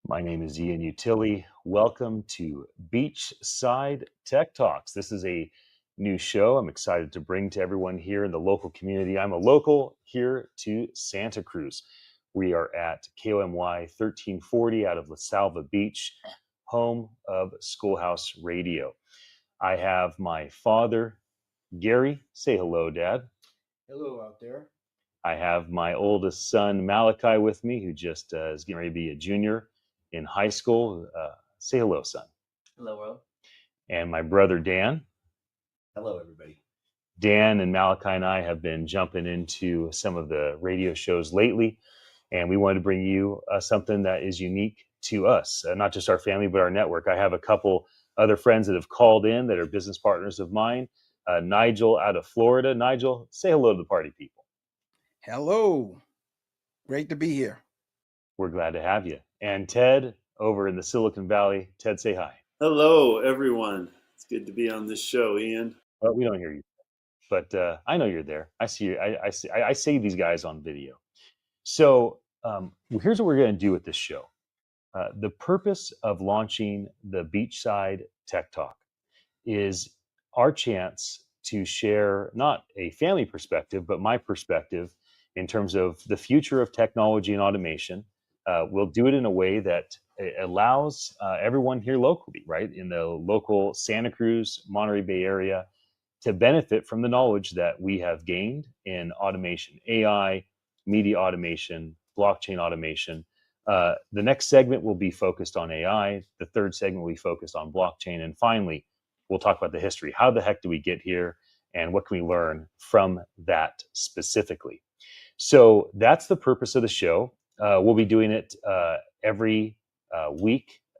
My name is Ian Utile. Welcome to Beachside Tech Talks. This is a new show I'm excited to bring to everyone here in the local community. I'm a local here to Santa Cruz. We are at KOMY 1340 out of La Salva Beach, home of Schoolhouse Radio. I have my father, Gary. Say hello, Dad. Hello out there. I have my oldest son, Malachi, with me, who just is getting ready to be a junior in high school. Say hello, son. Hello, world. And my brother, Dan. Hello, everybody. Dan and Malachi and I have been jumping into some of the radio shows lately, and we wanted to bring you something that is unique to us, not just our family, but our network. I have a couple other friends that have called in that are business partners of mine. Nigel out of Florida. Nigel, say hello to the party people. Hello. Great to be here. We're glad to have you. And Ted over in the Silicon Valley. Ted, say hi. Hello, everyone. It's good to be on this show, Ian. Well, we don't hear you, but I know you're there. I see you. I see these guys on video. So here's what we're going to do with this show. The purpose of launching the Beachside Tech Talk is our chance to share not a family perspective, but my perspective in terms of the future of technology and automation. We'll do it in a way that allows everyone here locally, right, in the local Santa Cruz, Monterey Bay area, to benefit from the knowledge that we have gained in automation, AI, media automation, blockchain automation. The next segment will be focused on AI. The third segment will be focused on blockchain. And finally, we'll talk about the history. How the heck do we get here? And what can we learn from that specifically? So that's the purpose of the show. We'll be doing it every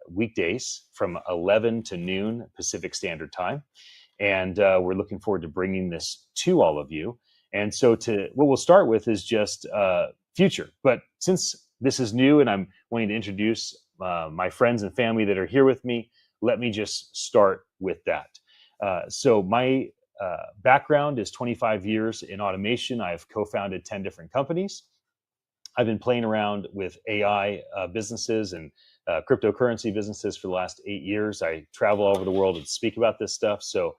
weekdays from 11 to noon Pacific Standard Time. And we're looking forward to bringing this to all of you. And so what we'll start with is just future. But since this is new and I'm wanting to introduce my friends and family that are here with me, let me just start with that. So my background is 25 years in automation. I've co-founded 10 different companies. I've been playing around with AI businesses and cryptocurrency businesses for the last 8 years. I travel all over the world and speak about this stuff. So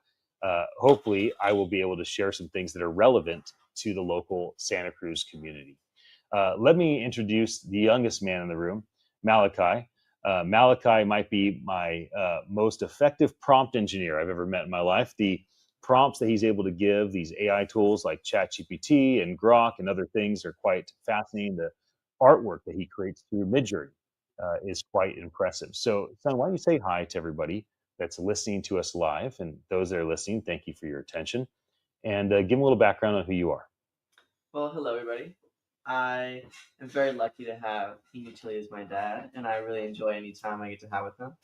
hopefully I will be able to share some things that are relevant to the local Santa Cruz community. Let me introduce the youngest man in the room, Malachi. Malachi might be my most effective prompt engineer I've ever met in my life. The prompts that he's able to give, these AI tools like ChatGPT and Grok and other things, are quite fascinating. The artwork that he creates through Midjourney is quite impressive. So, son, why don't you say hi to everybody that's listening to us live, and those that are listening, thank you for your attention, and give them a little background on who you are. Well, hello, everybody. I am very lucky to have Ian Utile as my dad, and I really enjoy any time I get to have with him.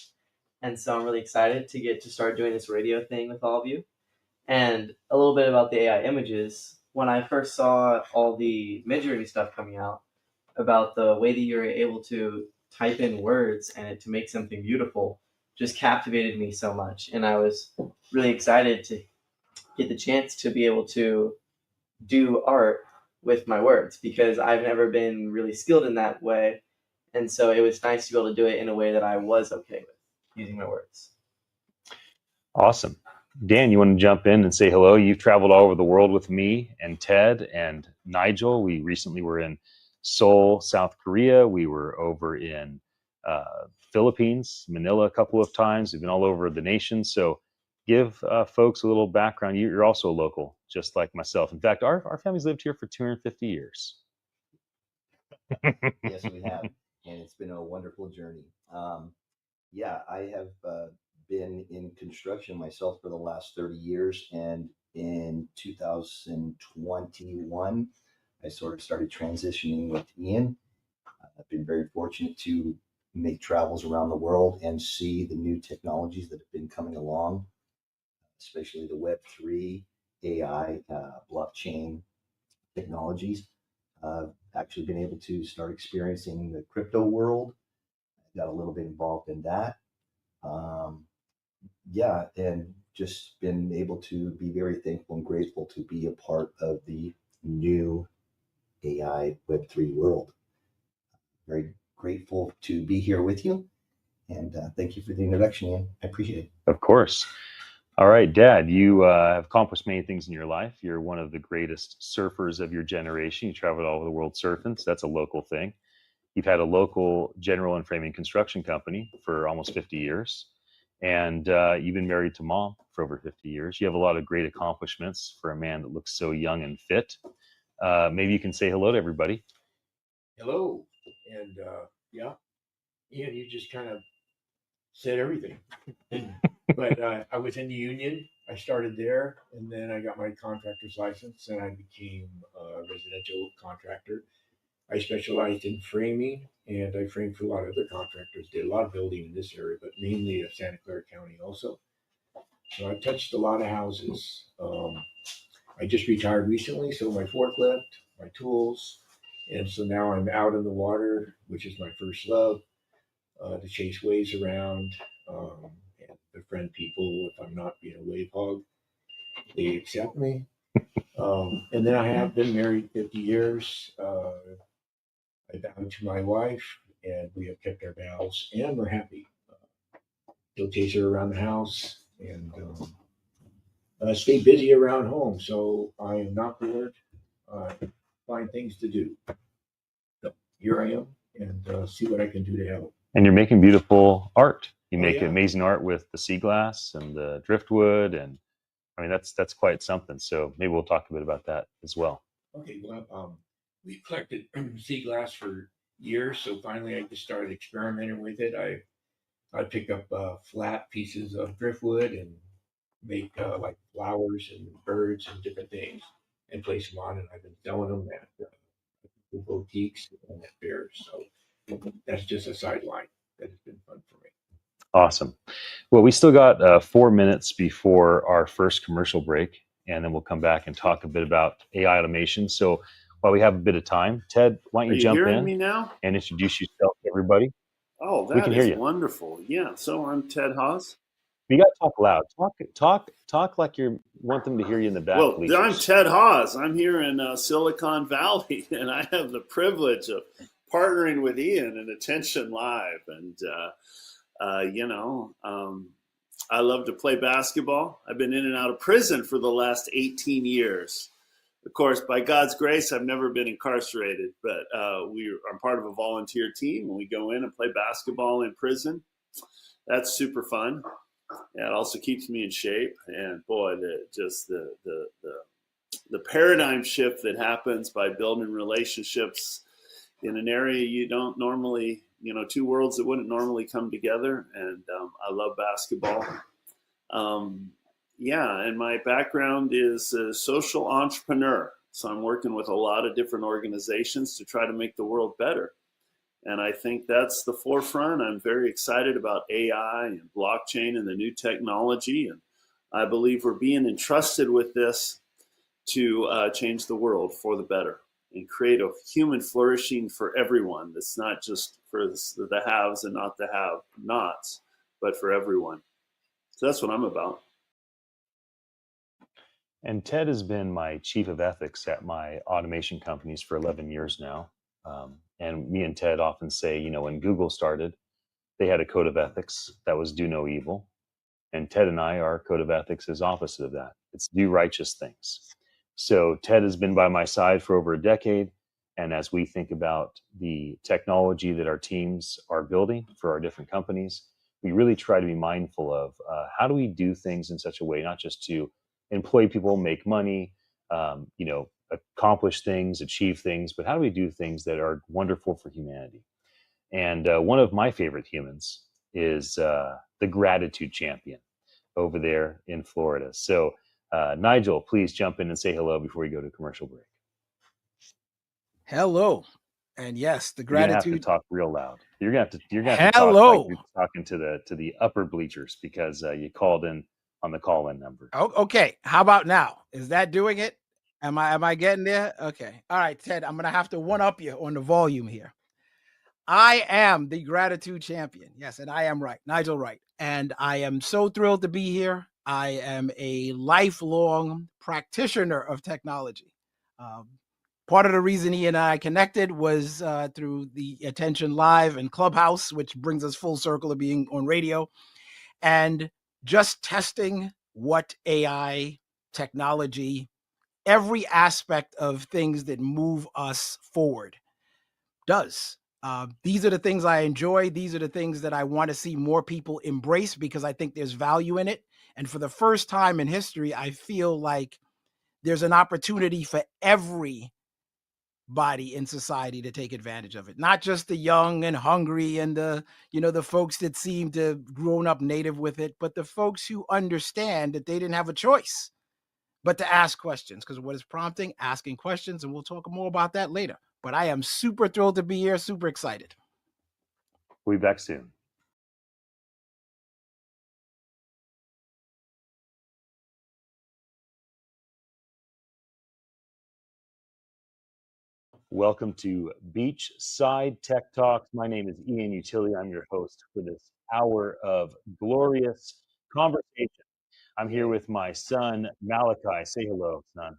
And so I'm really excited to get to start doing this radio thing with all of you. And a little bit about the AI images. When I first saw all the Midjourney stuff coming out about the way that you're able to type in words and to make something beautiful, just captivated me so much. And I was really excited to get the chance to be able to do art with my words, because I've never been really skilled in that way. And so it was nice to be able to do it in a way that I was okay with using my words. Awesome. Dan, you want to jump in and say hello? You've traveled all over the world with me and Ted and Nigel. We recently were in Seoul, South Korea. We were over in Philippines, Manila a couple of times. We've been all over the nation. So give folks a little background. You're also a local, just like myself. In fact, our family's lived here for 250 years. Yes, we have. And it's been a wonderful journey. I have been in construction myself for the last 30 years. And in 2021, I sort of started transitioning with Ian. I've been very fortunate to make travels around the world and see the new technologies that have been coming along. especially the Web3, AI, blockchain technologies. Actually been able to start experiencing the crypto world. Got a little bit involved in that. Yeah, and just been able to be very thankful and grateful to be a part of the new AI Web3 world. Very grateful to be here with you. And thank you for the introduction, Ian. I appreciate it. Of course. All right, Dad, you have accomplished many things in your life. You're one of the greatest surfers of your generation. You traveled all over the world surfing, so that's a local thing. You've had a local general and framing construction company for almost 50 years. And you've been married to Mom for over 50 years. You have a lot of great accomplishments for a man that looks so young and fit. Maybe you can say hello to everybody. Hello. And yeah, Ian, you just kind of said everything. But I was in the union. I started there, and then I got my contractor's license, and I became a residential contractor. I specialized in framing, and I framed for a lot of other contractors. Did a lot of building in this area, but mainly Santa Clara County also. So I touched a lot of houses. I just retired recently, so my forklift, my tools, and so now I'm out in the water, which is my first love, to chase waves around and befriend people. If I'm not being a wave hog, they accept me. And then I have been married 50 years. I vowed to my wife, and we have kept our vows, and we're happy. Still chase her around the house and stay busy around home. So I am not bored. Find things to do. So here I am, and see what I can do to help. And you're making beautiful art. You make yeah. amazing art with the sea glass and the driftwood, and I mean that's quite something. So maybe we'll talk a bit about that as well. Okay, well, we collected sea glass for years, so finally I just started experimenting with it. I pick up flat pieces of driftwood and make like flowers and birds and different things and place them on, and I've been selling them at boutiques and at fairs. So that's just a sideline that has been fun for me. Awesome. Well, we still got 4 minutes before our first commercial break, and then we'll come back and talk a bit about AI automation. So while we have a bit of time, Ted, why don't Are you you jump hearing in me now? and introduce yourself to everybody? Oh, We that can hear is you. wonderful. Yeah. So I'm Ted Haas. You got to talk loud. Talk like you want them to hear you in the back Well, I'm bleachers. Ted Haas. I'm here in Silicon Valley, and I have the privilege of partnering with Ian in Attention Live. And, I love to play basketball. I've been in and out of prison for the last 18 years. Of course, by God's grace, I've never been incarcerated, but I'm part of a volunteer team, and we go in and play basketball in prison. That's super fun. Yeah, it also keeps me in shape. And boy, the paradigm shift that happens by building relationships in an area you don't normally, two worlds that wouldn't normally come together. And I love basketball. And my background is a social entrepreneur. So I'm working with a lot of different organizations to try to make the world better. And I think that's the forefront. I'm very excited about AI and blockchain and the new technology. And I believe we're being entrusted with this to change the world for the better and create a human flourishing for everyone. That's not just for the haves and not the have-nots, but for everyone. So that's what I'm about. And Ted has been my chief of ethics at my automation companies for 11 years now. And me and Ted often say, when Google started, they had a code of ethics that was do no evil. And Ted and our code of ethics is opposite of that. It's do righteous things. So Ted has been by my side for over a decade. And as we think about the technology that our teams are building for our different companies, we really try to be mindful of how do we do things in such a way, not just to employ people, make money, accomplish things, achieve things, but how do we do things that are wonderful for humanity? And one of my favorite humans is the gratitude champion over there in Florida. So Nigel, please jump in and say hello before we go to commercial break. Hello. And yes, the You're gonna have to gratitude. talk real loud. You're gonna have to talk like Hello. you're talking to the upper bleachers because you called in on the call-in number. Oh, okay. How about now? Is that doing it? Am I getting there? Okay. All right, Ted, I'm going to have to one-up you on the volume here. I am the gratitude champion. Yes, and I am right. Nigel Wright. And I am so thrilled to be here. I am a lifelong practitioner of technology. Part of the reason he and I connected was through the Attention Live and Clubhouse, which brings us full circle of being on radio, and just testing what AI technology, every aspect of things that move us forward does. These are the things I enjoy. These are the things that I want to see more people embrace because I think there's value in it. And for the first time in history, I feel like there's an opportunity for everybody in society to take advantage of it. Not just the young and hungry and the folks that seem to have grown up native with it, but the folks who understand that they didn't have a choice but to ask questions, because what is prompting? Asking questions, and we'll talk more about that later. But I am super thrilled to be here, super excited. We'll be back soon. Welcome to Beachside Tech Talks. My name is Ian Utile. I'm your host for this hour of glorious conversation. I'm here with my son, Malachi. Say hello, son.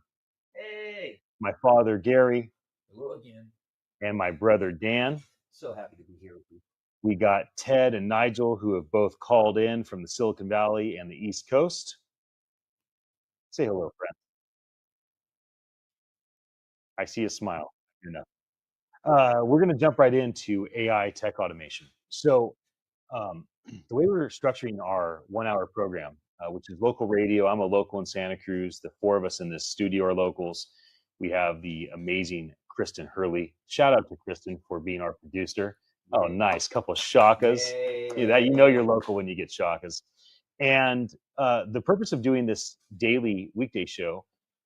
Hey. My father, Gary, Hello again. and my brother, Dan. So happy to be here with you. We got Ted and Nigel, who have both called in from the Silicon Valley and the East Coast. Say hello, friend. I see a smile. We're going to jump right into AI tech automation. So the way we're structuring our 1 hour program, which is local radio, I'm a local in Santa Cruz. The four of us in this studio are locals. We have the amazing Kristen Hurley. Shout out to Kristen for being our producer. Oh, nice. Couple of shakas. Yeah, you know you're local when you get shakas. And the purpose of doing this daily weekday show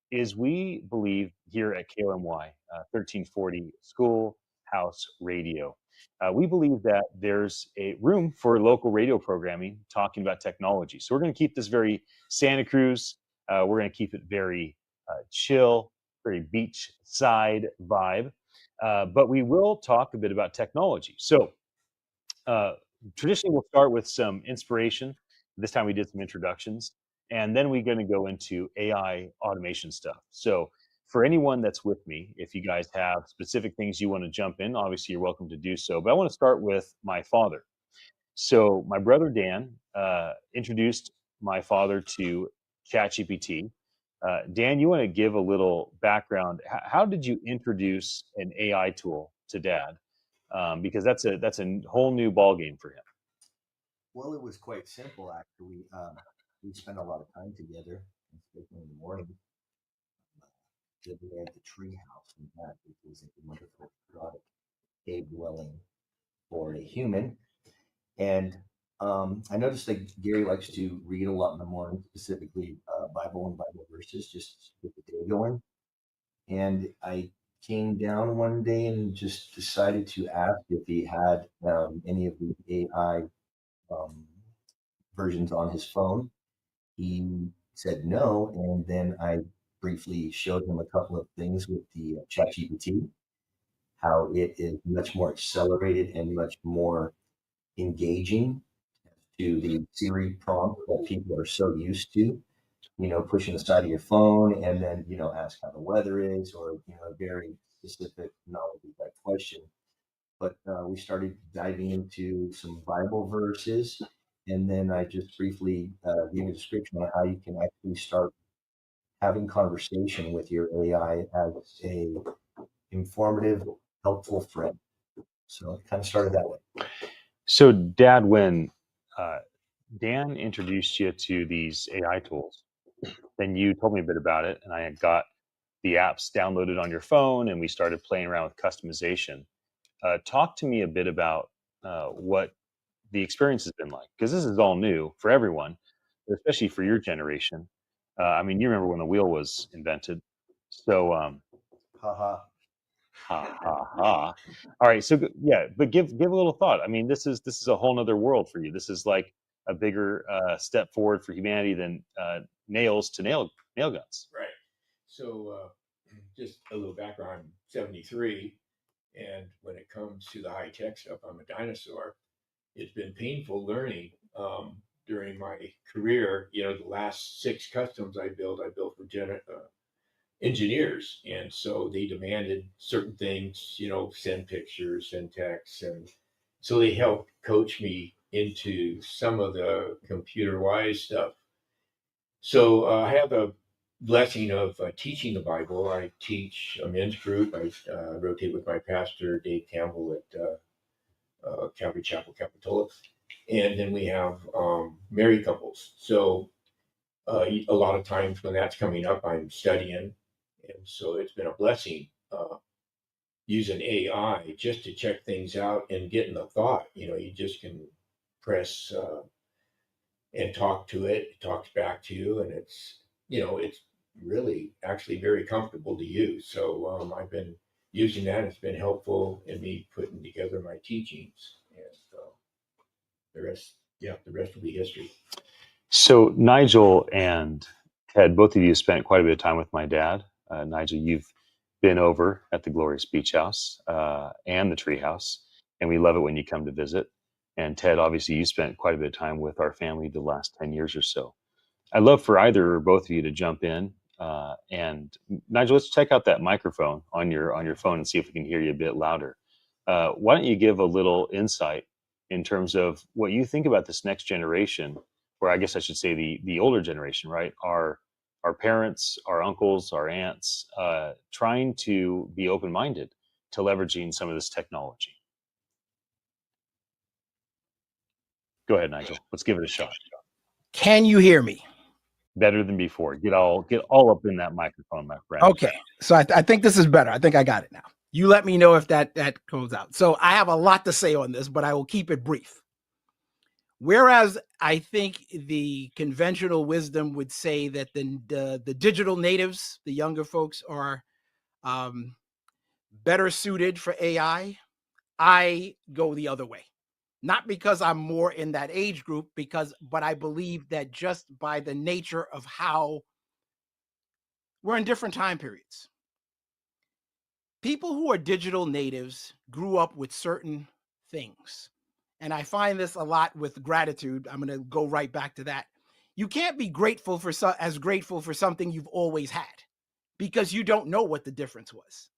is we believe here at KOMY 1340 Schoolhouse Radio, we believe that there's a room for local radio programming talking about technology. So we're going to keep this very Santa Cruz. We're going to keep it very chill, very beachside vibe. But we will talk a bit about technology. So traditionally, we'll start with some inspiration. This time we did some introductions. And then we're going to go into AI automation stuff. So for anyone that's with me, if you guys have specific things you want to jump in, obviously you're welcome to do so. But I want to start with my father. So my brother Dan introduced my father to ChatGPT. Dan, you want to give a little background? How did you introduce an AI tool to Dad? Because that's a whole new ballgame for him. Well, it was quite simple, actually. We spent a lot of time together, especially in the morning. Living at the tree house, in fact, which was a wonderful exotic cave dwelling for a human. And I noticed that Gary likes to read a lot in the morning, specifically Bible and Bible verses, just to get the day going. And I came down one day and just decided to ask if he had any of the AI versions on his phone. He said no, and then I briefly showed him a couple of things with the ChatGPT, how it is much more accelerated and much more engaging to the Siri prompt that people are so used to, pushing the side of your phone and then, ask how the weather is or, a very specific knowledge type question. But we started diving into some Bible verses. And then I just briefly gave a description on how you can actually start having conversation with your AI as a informative, helpful friend. So it kind of started that way. So, Dad, when Dan introduced you to these AI tools, then you told me a bit about it, and I had got the apps downloaded on your phone, and we started playing around with customization. Talk to me a bit about what the experience has been like, because this is all new for everyone, but especially for your generation. I mean, you remember when the wheel was invented. So, Haha. ha ha ha. All right, so yeah, but give a little thought. I mean, this is a whole nother world for you. This is like a bigger step forward for humanity than nails to nail guns. Right. So just a little background, I'm 73. And when it comes to the high tech stuff, I'm a dinosaur. It's been painful learning during my career. You know, the last 6 customs I built for engineers. And so they demanded certain things, you know, send pictures, send texts. And so they helped coach me into some of the computer wise stuff. So I have a blessing of teaching the Bible. I teach a men's group. I rotate with my pastor, Dave Campbell, at Calvary Chapel, Capitola. And then we have married couples. So a lot of times when that's coming up, I'm studying. And so it's been a blessing using AI just to check things out and getting a thought. You know, you just can press and talk to it. It talks back to you, and it's, you know, it's really actually very comfortable to use. So I've been using that. It's been helpful in me putting together my teachings, and the rest will be history. So Nigel and Ted, both of you spent quite a bit of time with my dad. Nigel, you've been over at the Glorious Beach House and the Tree House, and we love it when you come to visit. And Ted, obviously, you spent quite a bit of time with our family the last 10 years or so. I'd love for either or both of you to jump in. And Nigel, let's check out that microphone on your phone and see if we can hear you a bit louder. Why don't you give a little insight in terms of what you think about this next generation, or I guess I should say the older generation, right? Our parents, our uncles, our aunts, trying to be open-minded to leveraging some of this technology. Go ahead, Nigel. Let's give it a shot. Can you hear me? Better than before. Get all up in that microphone, my friend. Okay. So I think this is better. I think I got it now. You let me know if that goes out. So I have a lot to say on this, but I will keep it brief. Whereas I think the conventional wisdom would say that the digital natives, the younger folks, are better suited for AI, I go the other way. Not because I'm more in that age group, but I believe that just by the nature of how we're in different time periods. People who are digital natives grew up with certain things. And I find this a lot with gratitude. I'm going to go right back to that. You can't be grateful for something you've always had, because you don't know what the difference was.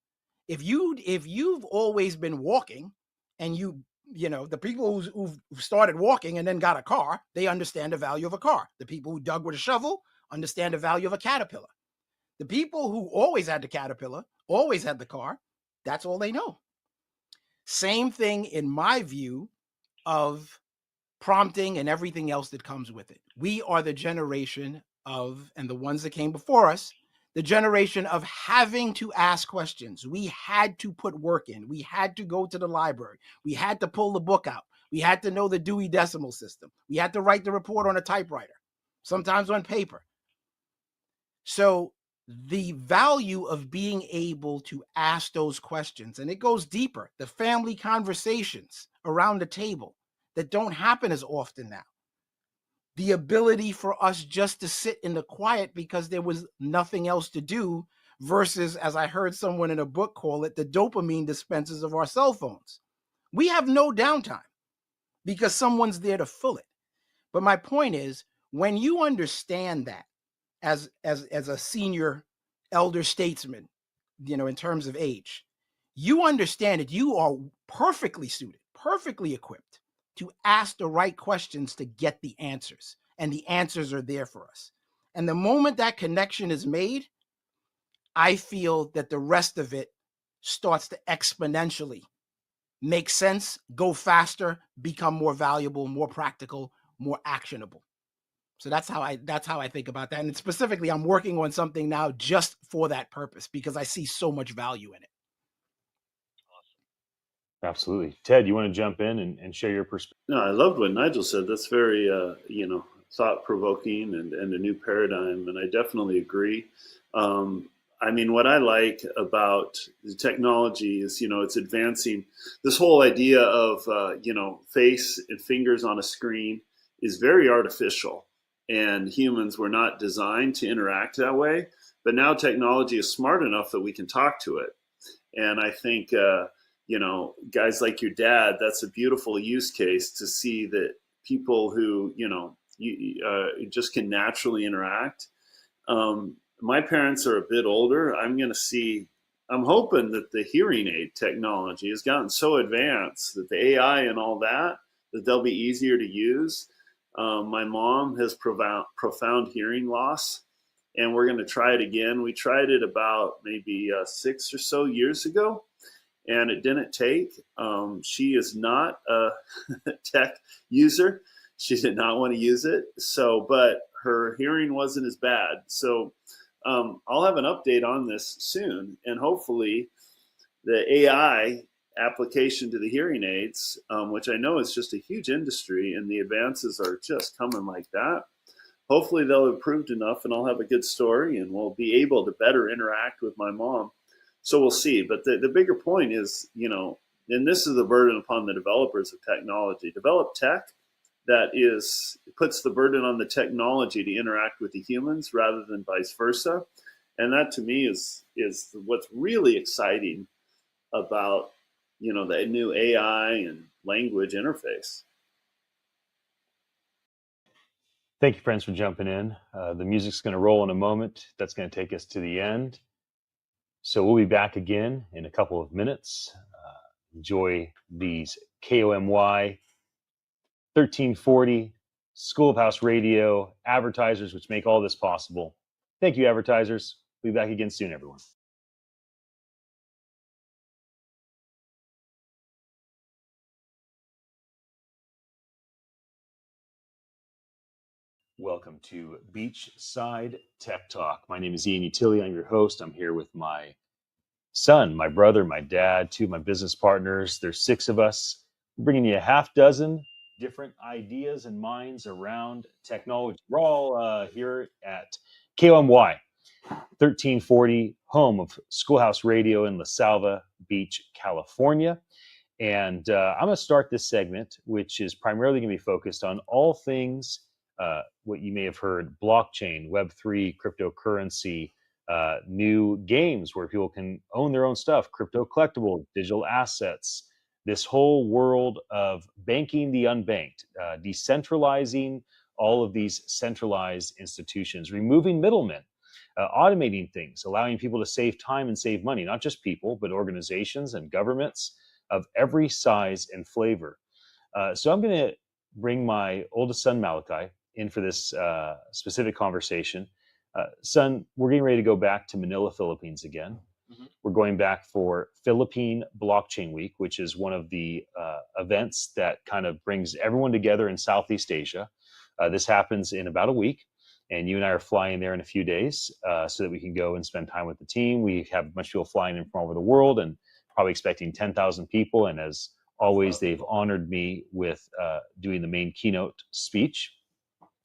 If you've always been walking, and the people who've started walking and then got a car, they understand the value of a car. The people who dug with a shovel understand the value of a caterpillar. The people who always had the caterpillar, always had the car, that's all they know. Same thing in my view of prompting and everything else that comes with it. We are the generation of, and the ones that came before us, the generation of having to ask questions. We had to put work in. We had to go to the library. We had to pull the book out. We had to know the Dewey Decimal System. We had to write the report on a typewriter, sometimes on paper. So the value of being able to ask those questions, and it goes deeper, the family conversations around the table that don't happen as often now. The ability for us just to sit in the quiet because there was nothing else to do, versus, as I heard someone in a book call it, the dopamine dispensers of our cell phones. We have no downtime because someone's there to fill it. But my point is, when you understand that as a senior elder statesman, in terms of age, you understand that you are perfectly suited, perfectly equipped to ask the right questions to get the answers. And the answers are there for us. And the moment that connection is made, I feel that the rest of it starts to exponentially make sense, go faster, become more valuable, more practical, more actionable. So that's how I think about that. And specifically, I'm working on something now just for that purpose, because I see so much value in it. Absolutely. Ted, you want to jump in and share your perspective? No, I loved what Nigel said. That's very, thought-provoking and a new paradigm, and I definitely agree. What I like about the technology is, it's advancing this whole idea of, face and fingers on a screen is very artificial, and humans were not designed to interact that way. But now technology is smart enough that we can talk to it. And I think, guys like your dad, that's a beautiful use case to see that people who, you just can naturally interact. My parents are a bit older. I'm hoping that the hearing aid technology has gotten so advanced that the AI and all that they'll be easier to use. My mom has profound hearing loss, and we're going to try it again. We tried it about maybe 6 or so years ago, and it didn't take. She is not a tech user. She did not want to use it. But her hearing wasn't as bad. So I'll have an update on this soon, and hopefully the AI application to the hearing aids, which I know is just a huge industry, and the advances are just coming like that. Hopefully they'll have improved enough, and I'll have a good story, and we'll be able to better interact with my mom. So we'll see. But the bigger point is, and this is the burden upon the developers of technology. Develop tech that puts the burden on the technology to interact with the humans rather than vice versa. And that to me is what's really exciting about the new AI and language interface. Thank you, friends, for jumping in. The music's going to roll in a moment. That's going to take us to the end. So we'll be back again in a couple of minutes. Enjoy these KOMY 1340 Schoolhouse Radio advertisers, which make all this possible. Thank you, advertisers. We'll be back again soon, everyone. Welcome to Beachside Tech Talk. My name is Ian Utile. I'm your host. I'm here with my son, my brother, my dad, two of my business partners. There's 6 of us. We're bringing you a half dozen different ideas and minds around technology. We're all here at KOMY 1340, home of Schoolhouse Radio in La Salva Beach, California. And I'm going to start this segment, which is primarily going to be focused on all things what you may have heard: blockchain, Web3, cryptocurrency, new games where people can own their own stuff, crypto collectibles, digital assets, this whole world of banking the unbanked, decentralizing all of these centralized institutions, removing middlemen, automating things, allowing people to save time and save money, not just people, but organizations and governments of every size and flavor. So I'm going to bring my oldest son, Malachi, in for this specific conversation. Son, we're getting ready to go back to Manila, Philippines again. Mm-hmm. We're going back for Philippine Blockchain Week, which is one of the events that kind of brings everyone together in Southeast Asia. This happens in about a week, and you and I are flying there in a few days so that we can go and spend time with the team. We have a bunch of people flying in from all over the world, and probably expecting 10,000 people. And as always, they've honored me with doing the main keynote speech.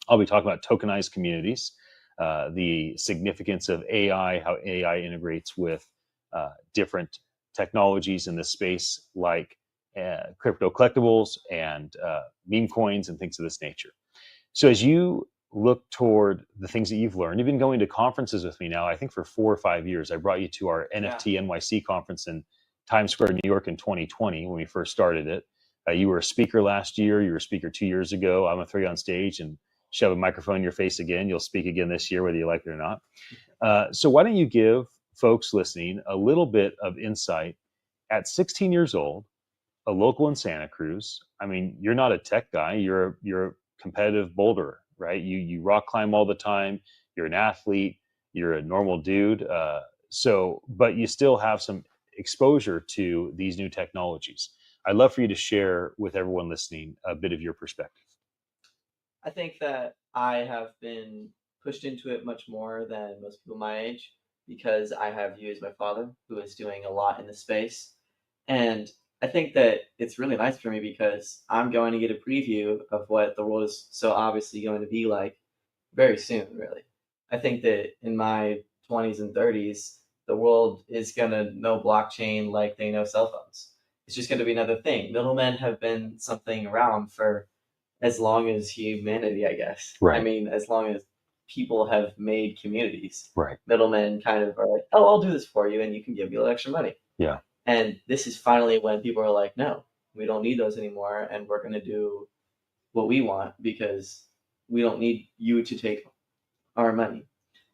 I'll be talking about tokenized communities, the significance of AI, how AI integrates with different technologies in this space, like crypto collectibles and meme coins and things of this nature. So as you look toward the things that you've learned, you've been going to conferences with me now, I think for 4 or 5 years. I brought you to our NFT NYC conference in Times Square, New York in 2020 when we first started it. You were a speaker last year. You were a speaker 2 years ago. I'm going to throw you on stage and shove a microphone in your face again. You'll speak again this year, whether you like it or not. So why don't you give folks listening a little bit of insight at 16 years old, a local in Santa Cruz. I mean, you're not a tech guy. You're a competitive boulderer, right? You rock climb all the time. You're an athlete. You're a normal dude. But you still have some exposure to these new technologies. I'd love for you to share with everyone listening a bit of your perspective. I think that I have been pushed into it much more than most people my age because I have you as my father, who is doing a lot in the space. And I think that it's really nice for me because I'm going to get a preview of what the world is so obviously going to be like very soon, really. I think that in my 20s and 30s, the world is going to know blockchain like they know cell phones. It's just going to be another thing. Middlemen have been something around for as long as humanity, I guess. I Right. mean, as long as people have made communities, Right. middlemen kind of are like, oh, I'll do this for you and you can give me a little extra money. Yeah. And this is finally when people are like, no, we don't need those anymore, and we're going to do what we want because we don't need you to take our money.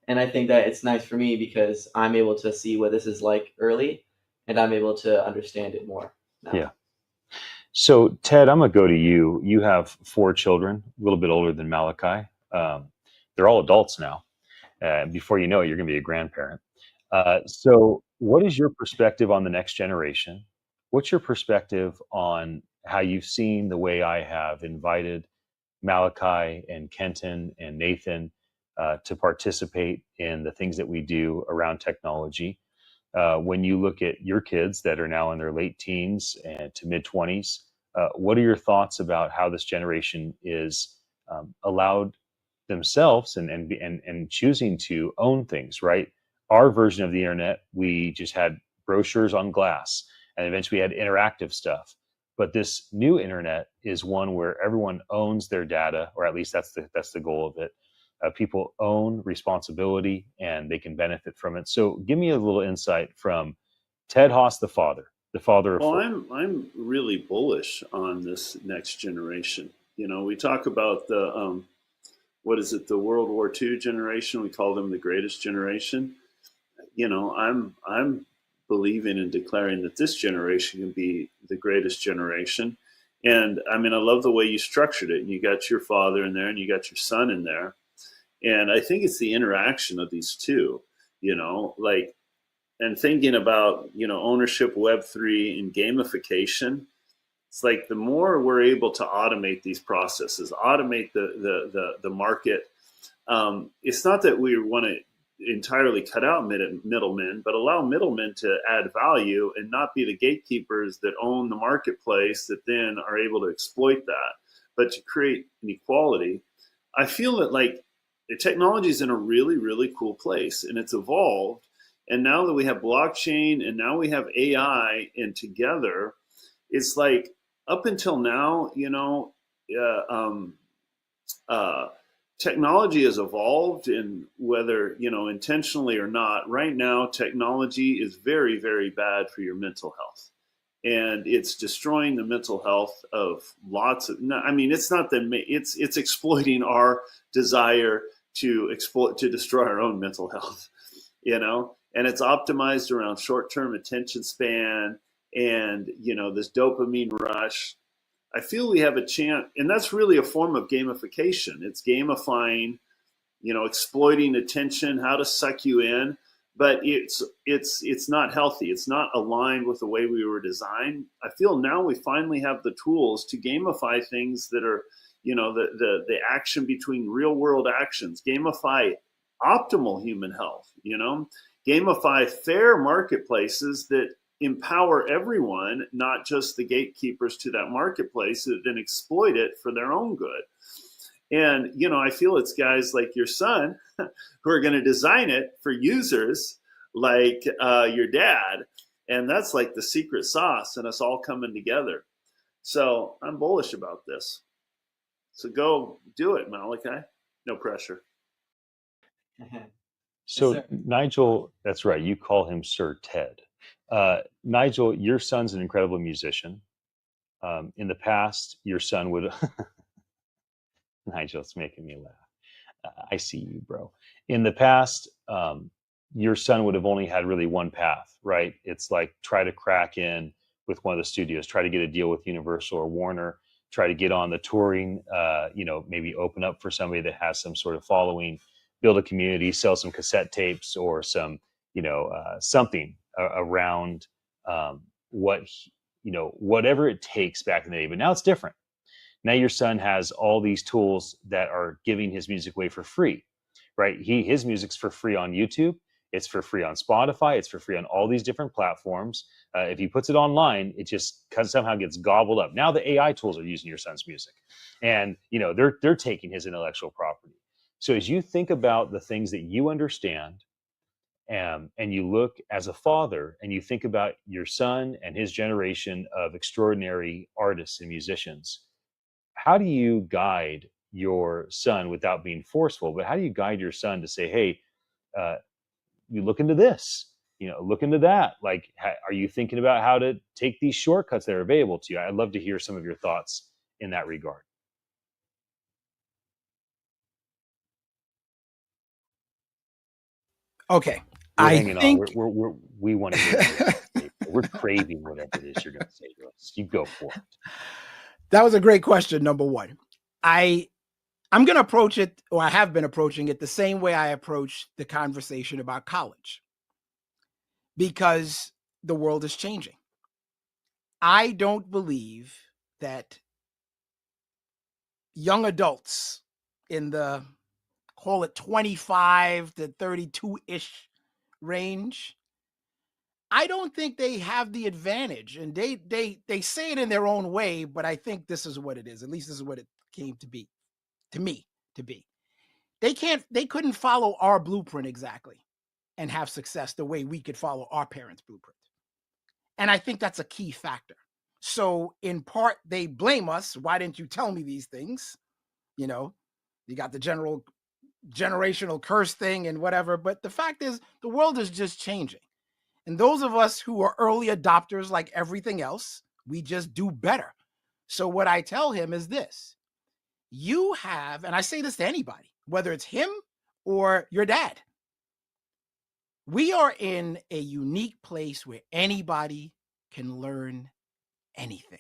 And I think that it's nice for me because I'm able to see what this is like early, and I'm able to understand it more now. Yeah. So, Ted, I'm going to go to you. You have 4 children, a little bit older than Malachi. They're all adults now. Before you know it, you're going to be a grandparent. So, what is your perspective on the next generation? What's your perspective on how you've seen the way I have invited Malachi and Kenton and Nathan to participate in the things that we do around technology? When you look at your kids that are now in their late teens and to mid 20s, what are your thoughts about how this generation is allowed themselves and choosing to own things, right? Our version of the internet, we just had brochures on glass, and eventually we had interactive stuff. But this new internet is one where everyone owns their data, or at least that's the goal of it. People own responsibility and they can benefit from it. So, give me a little insight from Ted Haas, the father of Well, 4. I'm really bullish on this next generation. You know, we talk about the what is it, the World War II generation? We call them the greatest generation. You know, I'm believing and declaring that this generation can be the greatest generation. And I mean, I love the way you structured it. And you got your father in there, and you got your son in there. And I think it's the interaction of these two. You know, like, and thinking about, you know, ownership, Web3, and gamification. It's like the more we're able to automate these processes, automate the market. It's not that we want to entirely cut out middlemen, but allow middlemen to add value and not be the gatekeepers that own the marketplace that then are able to exploit that, but to create an equality. I feel that like the technology is in a really, really cool place, and it's evolved. And now that we have blockchain and now we have AI, and together, it's like up until now, you know, uh, um, uh, technology has evolved, and whether, you know, intentionally or not, right now technology is very, very bad for your mental health, and it's destroying the mental health of lots of, I mean, it's not that it's exploiting our desire to exploit, to destroy our own mental health, you know, and it's optimized around short-term attention span and, you know, this dopamine rush. I feel we have a chance, and that's really a form of gamification. It's gamifying, you know, exploiting attention, how to suck you in, but it's not healthy. It's not aligned with the way we were designed. I feel now we finally have the tools to gamify things that are, you know, the action between real world actions, gamify optimal human health, you know, gamify fair marketplaces that empower everyone, not just the gatekeepers to that marketplace that then exploit it for their own good. And, you know, I feel it's guys like your son who are going to design it for users like your dad. And that's like the secret sauce and us all coming together. So I'm bullish about this. So go do it, Malachi. No pressure. So, sir. Nigel, that's right. You call him Sir Ted. Nigel, your son's an incredible musician. In the past, your son would, Nigel's making me laugh. I see you, bro. In the past, your son would have only had really one path, right? It's like try to crack in with one of the studios, try to get a deal with Universal or Warner, try to get on the touring, you know, maybe open up for somebody that has some sort of following, build a community, sell some cassette tapes or some, you know, something around what, you know, whatever it takes back in the day. But now it's different. Now your son has all these tools that are giving his music away for free, right? His music's for free on YouTube. It's for free on Spotify. It's for free on all these different platforms. If he puts it online, it just somehow gets gobbled up. Now the AI tools are using your son's music, and you know they're taking his intellectual property. So as you think about the things that you understand, and you look as a father, and you think about your son and his generation of extraordinary artists and musicians, how do you guide your son without being forceful? But how do you guide your son to say, hey, you look into this, look into that? Like, are you thinking about how to take these shortcuts that are available to you? I'd love to hear some of your thoughts in that regard. Okay. We're I hanging on. think We want to hear what you're going to say. We're craving whatever it is you're going to say to us. You go for it. that was a great question. Number one, I'm going to approach it, or I have been approaching it the same way I approach the conversation about college, because the world is changing. I don't believe that young adults in the, call it 25 to 32-ish range, I don't think they have the advantage. And they say it in their own way, but I think this is what it is. At least this is what it came to be, to me, to be. They couldn't follow our blueprint exactly and have success the way we could follow our parents' blueprint. And I think that's a key factor. So in part, they blame us. Why didn't you tell me these things? You got the generational curse thing and whatever. But the fact is, the world is just changing. And those of us who are early adopters, like everything else, we just do better. So what I tell him is this: you have, and I say this to anybody, whether it's him or your dad, we are in a unique place where anybody can learn anything.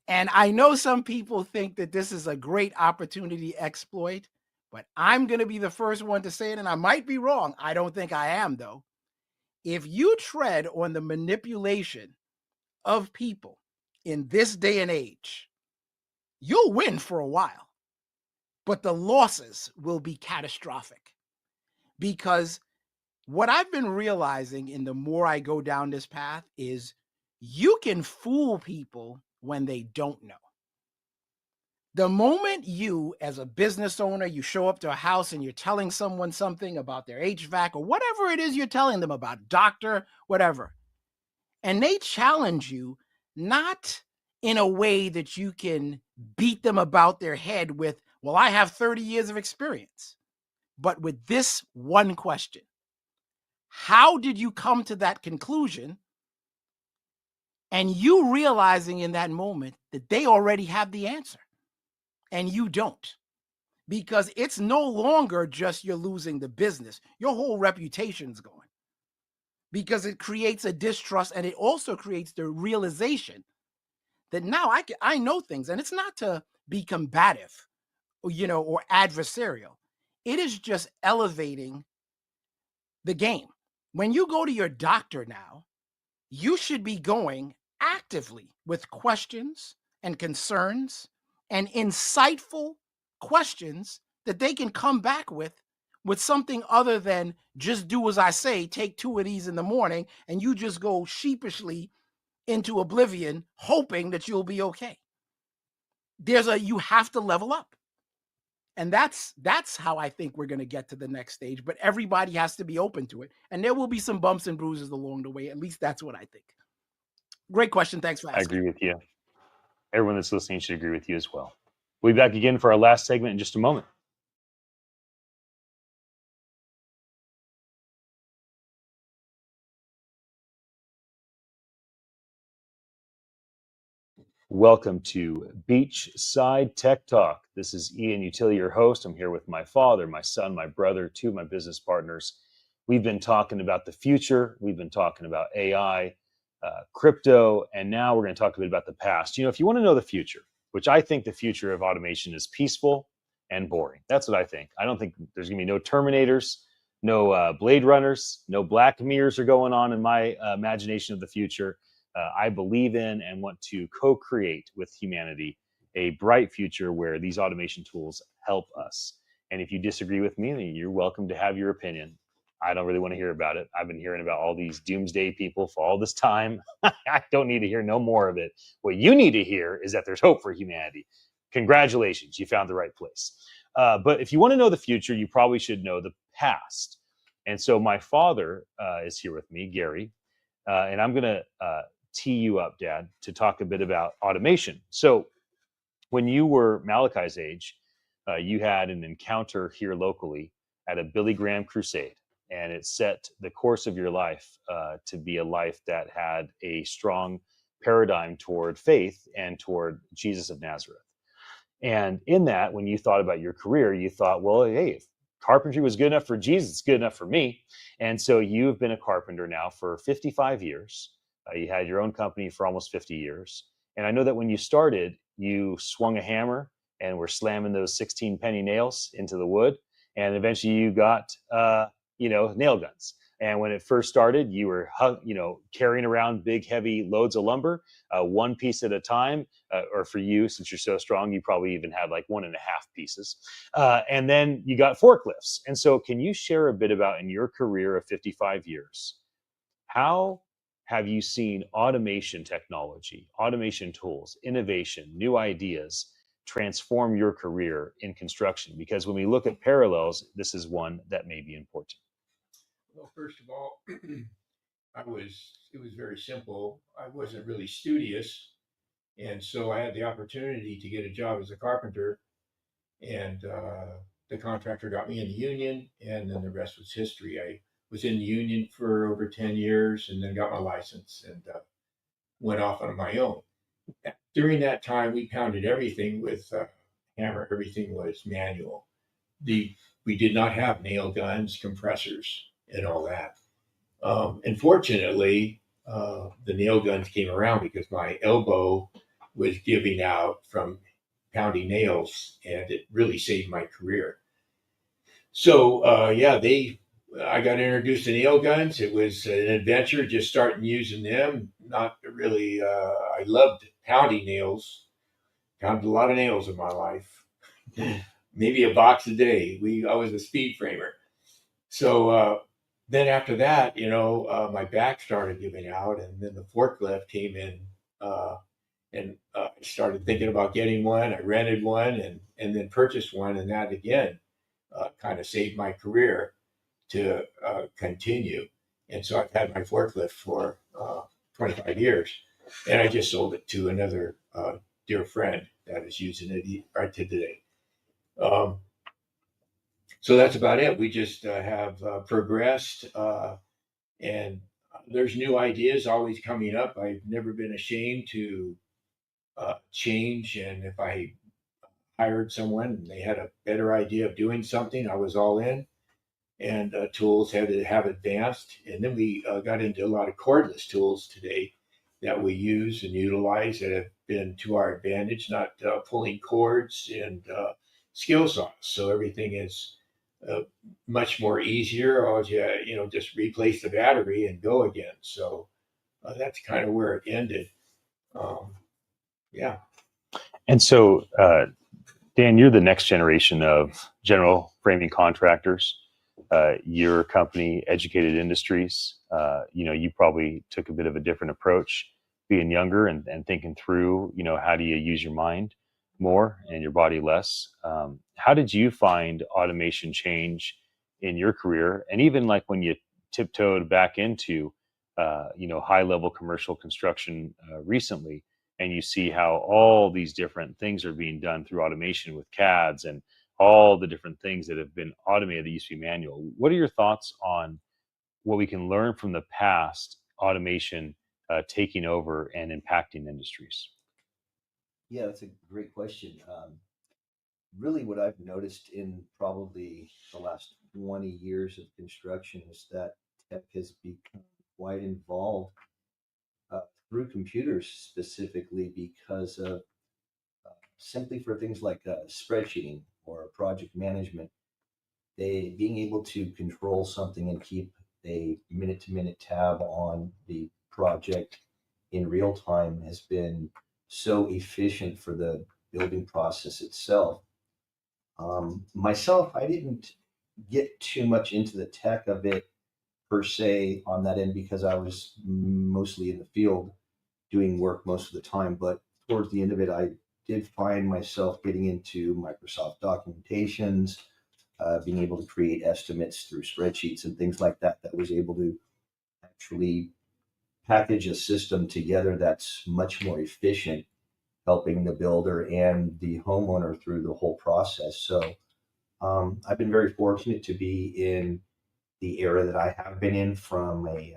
And I know some people think that this is a great opportunity exploit, but I'm going to be the first one to say it, and I might be wrong. I don't think I am, though. If you tread on the manipulation of people in this day and age, you'll win for a while, but the losses will be catastrophic. Because what I've been realizing in the more I go down this path is you can fool people when they don't know. The moment you, as a business owner, you show up to a house and you're telling someone something about their HVAC or whatever it is you're telling them about, doctor, whatever, and they challenge you, not in a way that you can beat them about their head with, well, I have 30 years of experience, but with this one question: how did you come to that conclusion? And you realizing in that moment that they already have the answer and you don't. Because it's no longer just you're losing the business. Your whole reputation's going. Because it creates a distrust, and it also creates the realization that now I know things, and it's not to be combative, or adversarial. It is just elevating the game. When you go to your doctor now, you should be going actively with questions and concerns and insightful questions that they can come back with something other than just do as I say, take 2 of these in the morning, and you just go sheepishly into oblivion, hoping that you'll be okay. You have to level up. And that's how I think we're going to get to the next stage. But everybody has to be open to it. And there will be some bumps and bruises along the way. At least that's what I think. Great question. Thanks for asking. I agree with you. Everyone that's listening should agree with you as well. We'll be back again for our last segment in just a moment. Welcome to Beachside Tech Talk. This is Ian Utile, your host. I'm here with my father, my son, my brother, 2 of my business partners. We've been talking about the future. We've been talking about AI, crypto, and now we're going to talk a bit about the past. If you want to know the future, which I think the future of automation is peaceful and boring. That's what I think. I don't think there's going to be no Terminators, no Blade Runners, no Black Mirrors are going on in my imagination of the future. I believe in and want to co-create with humanity a bright future where these automation tools help us. And if you disagree with me, then you're welcome to have your opinion. I don't really want to hear about it. I've been hearing about all these doomsday people for all this time. I don't need to hear no more of it. What you need to hear is that there's hope for humanity. Congratulations, you found the right place. But if you want to know the future, you probably should know the past. And so my father is here with me, Gary, and I'm going to tee you up, Dad, to talk a bit about automation. So when you were Malachi's age, you had an encounter here locally at a Billy Graham crusade, and it set the course of your life to be a life that had a strong paradigm toward faith and toward Jesus of Nazareth. And in that, when you thought about your career, you thought, well, hey, if carpentry was good enough for Jesus, it's good enough for me. And so you've been a carpenter now for 55 years. You had your own company for almost 50 years. And I know that when you started, you swung a hammer and were slamming those 16 penny nails into the wood. And eventually you got, nail guns. And when it first started, you were, carrying around big, heavy loads of lumber, one piece at a time. Or for you, since you're so strong, you probably even had like 1.5 pieces. And then you got forklifts. And so can you share a bit about, in your career of 55 years, how have you seen automation technology, automation tools, innovation, new ideas transform your career in construction? Because when we look at parallels, this is one that may be important. Well, first of all, it was very simple. I wasn't really studious. And so I had the opportunity to get a job as a carpenter, and the contractor got me in the union, and then the rest was history. I was in the union for over 10 years and then got my license and went off on my own. During that time, we pounded everything with hammer. Everything was manual. We did not have nail guns, compressors, and all that. Unfortunately, the nail guns came around because my elbow was giving out from pounding nails, and it really saved my career. So I got introduced to nail guns. It was an adventure, just starting using them. Not really. I loved pounding nails. Pounded a lot of nails in my life. Maybe a box a day. I was a speed framer. So then after that, my back started giving out, and then the forklift came in, and I started thinking about getting one. I rented one and then purchased one, and that again kind of saved my career to continue. And so I've had my forklift for 25 years, and I just sold it to another dear friend that is using it right today. So that's about it. We just have progressed, and there's new ideas always coming up. I've never been ashamed to change, and if I hired someone and they had a better idea of doing something, I was all in. And tools have advanced, and then we got into a lot of cordless tools today that we use and utilize that have been to our advantage, not pulling cords and skill saws. So everything is much more easier. All you just replace the battery and go again. So that's kind of where it ended. Yeah. And so, Dan, you're the next generation of general framing contractors. Your company, Educated Industries, you probably took a bit of a different approach being younger and thinking through, how do you use your mind more and your body less? How did you find automation change in your career? And even like when you tiptoed back into, high level commercial construction recently, and you see how all these different things are being done through automation with CADs and all the different things that have been automated that used to be manual. What are your thoughts on what we can learn from the past, automation taking over and impacting industries? Yeah, that's a great question. Really, what I've noticed in probably the last 20 years of construction is that tech has become quite involved through computers, specifically because of simply for things like spreadsheeting or project management. They being able to control something and keep a minute-to-minute tab on the project in real time has been so efficient for the building process itself. Myself, I didn't get too much into the tech of it per se on that end because I was mostly in the field doing work most of the time. But towards the end of it, I did find myself getting into Microsoft documentations, being able to create estimates through spreadsheets and things like that, that was able to actually package a system together that's much more efficient helping the builder and the homeowner through the whole process. So I've been very fortunate to be in the era that I have been in from a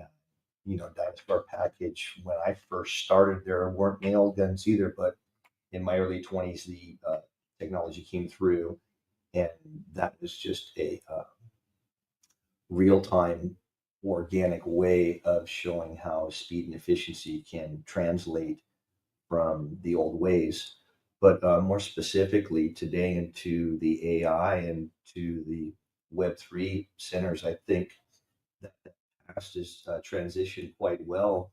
Dinosaur package. When I first started, there weren't nail guns either, but in my early 20s, the technology came through, and that was just a real-time organic way of showing how speed and efficiency can translate from the old ways. But more specifically today into the AI and to the Web3 centers, I think that the past is transitioned quite well,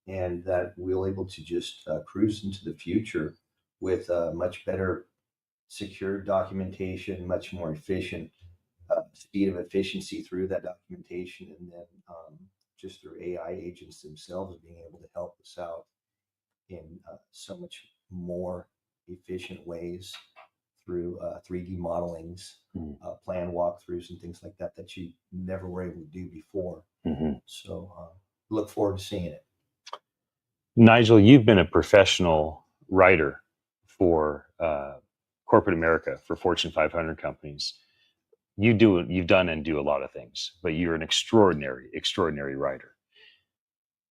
and that we're able to just cruise into the future with much better secure documentation, much more efficient speed of efficiency through that documentation, and then just through AI agents themselves being able to help us out in so much more efficient ways through 3D modelings, plan walkthroughs, and things like that that you never were able to do before. So look forward to seeing it. Nigel, you've been a professional writer for corporate America, for Fortune 500 companies. You've done and do a lot of things, but you're an extraordinary writer.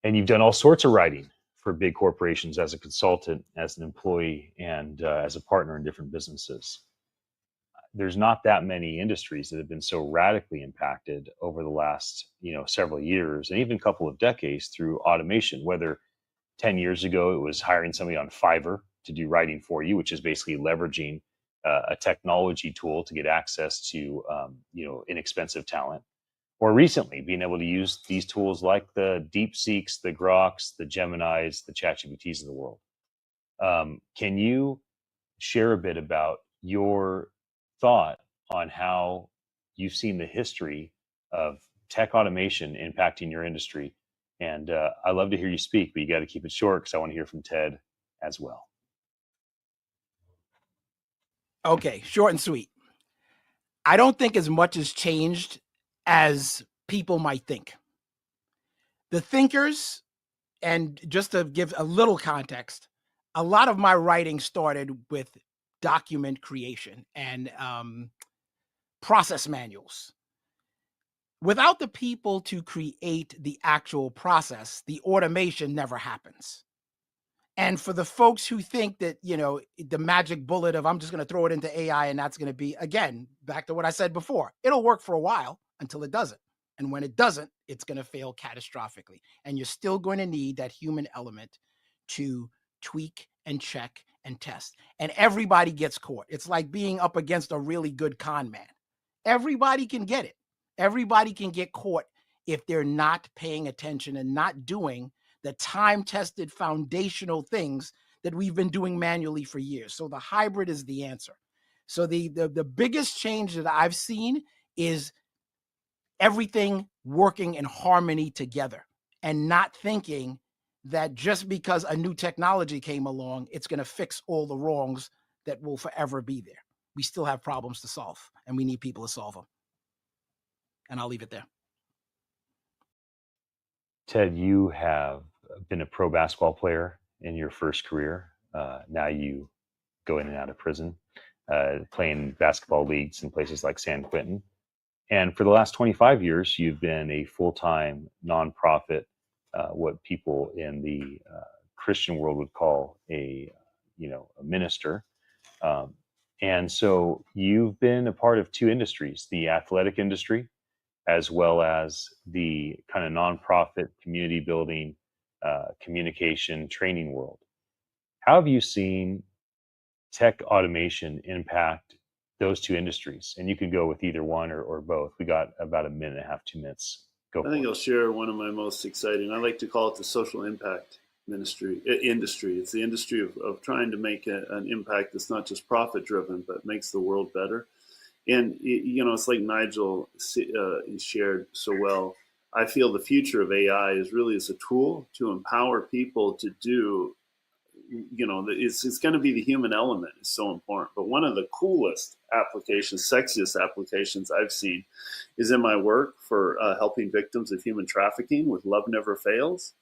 And you've done all sorts of writing for big corporations as a consultant, as an employee, and as a partner in different businesses. There's not that many industries that have been so radically impacted over the last, several years and even a couple of decades through automation. Whether 10 years ago it was hiring somebody on Fiverr to do writing for you, which is basically leveraging a technology tool to get access to inexpensive talent, or recently being able to use these tools like the DeepSeeks, the Groks, the Geminis, the ChatGPTs of the world. Can you share a bit about your thought on how you've seen the history of tech automation impacting your industry? And I love to hear you speak, but you got to keep it short because I want to hear from Ted as well. Okay, short and sweet. I don't think as much has changed as people might think. The thinkers, and just to give a little context, a lot of my writing started with document creation and process manuals. Without the people to create the actual process, the automation never happens. And for the folks who think that, the magic bullet of I'm just going to throw it into AI and that's going to be, again, back to what I said before, it'll work for a while until it doesn't. And when it doesn't, it's going to fail catastrophically. And you're still going to need that human element to tweak and check and test. And everybody gets caught. It's like being up against a really good con man. Everybody can get it. Everybody can get caught if they're not paying attention and not doing the time-tested foundational things that we've been doing manually for years. So the hybrid is the answer. So the biggest change that I've seen is everything working in harmony together and not thinking that just because a new technology came along, it's going to fix all the wrongs that will forever be there. We still have problems to solve, and we need people to solve them. And I'll leave it there. Ted, you have been a pro basketball player in your first career. Now you go in and out of prison, playing basketball leagues in places like San Quentin. And for the last 25 years, you've been a full-time nonprofit, what people in the Christian world would call a minister. And so you've been a part of two industries, the athletic industry, as well as the kind of nonprofit community building, communication training world. How have you seen tech automation impact those two industries? And you could go with either one or both. We got about a minute and a half, 2 minutes. Go. I think I'll share one of my most exciting. I like to call it the social impact industry. It's the industry of trying to make an impact that's not just profit driven, but makes the world better. And it's like Nigel shared so well. I feel the future of AI is really as a tool to empower people to do. It's going to be the human element is so important. But one of the coolest applications, sexiest applications I've seen is in my work for helping victims of human trafficking with Love Never Fails.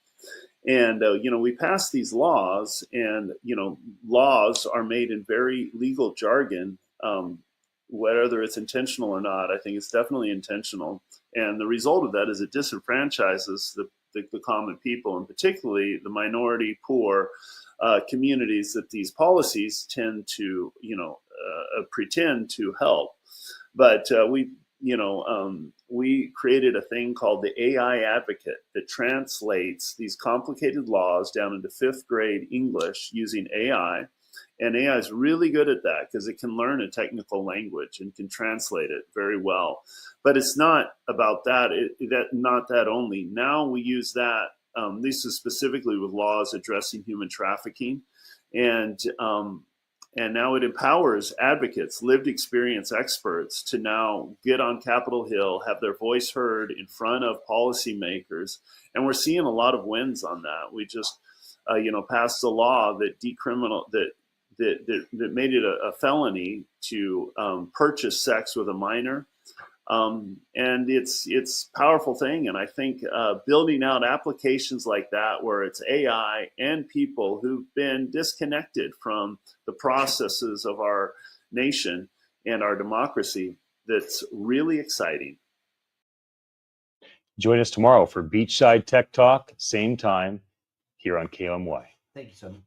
And we pass these laws, and laws are made in very legal jargon. Whether it's intentional or not, I think it's definitely intentional. And the result of that is it disenfranchises the common people, and particularly the minority, poor communities that these policies tend to, pretend to help. But we created a thing called the AI Advocate that translates these complicated laws down into fifth grade English using AI. And AI is really good at that because it can learn a technical language and can translate it very well. But it's not about that. Not that only. Now we use that. This is specifically with laws addressing human trafficking, and now it empowers advocates, lived experience experts to now get on Capitol Hill, have their voice heard in front of policymakers. And we're seeing a lot of wins on that. We just, passed a law that that made it a felony to purchase sex with a minor. And it's a powerful thing. And I think building out applications like that, where it's AI and people who've been disconnected from the processes of our nation and our democracy, that's really exciting. Join us tomorrow for Beachside Tech Talk, same time here on KOMY. Thank you, son.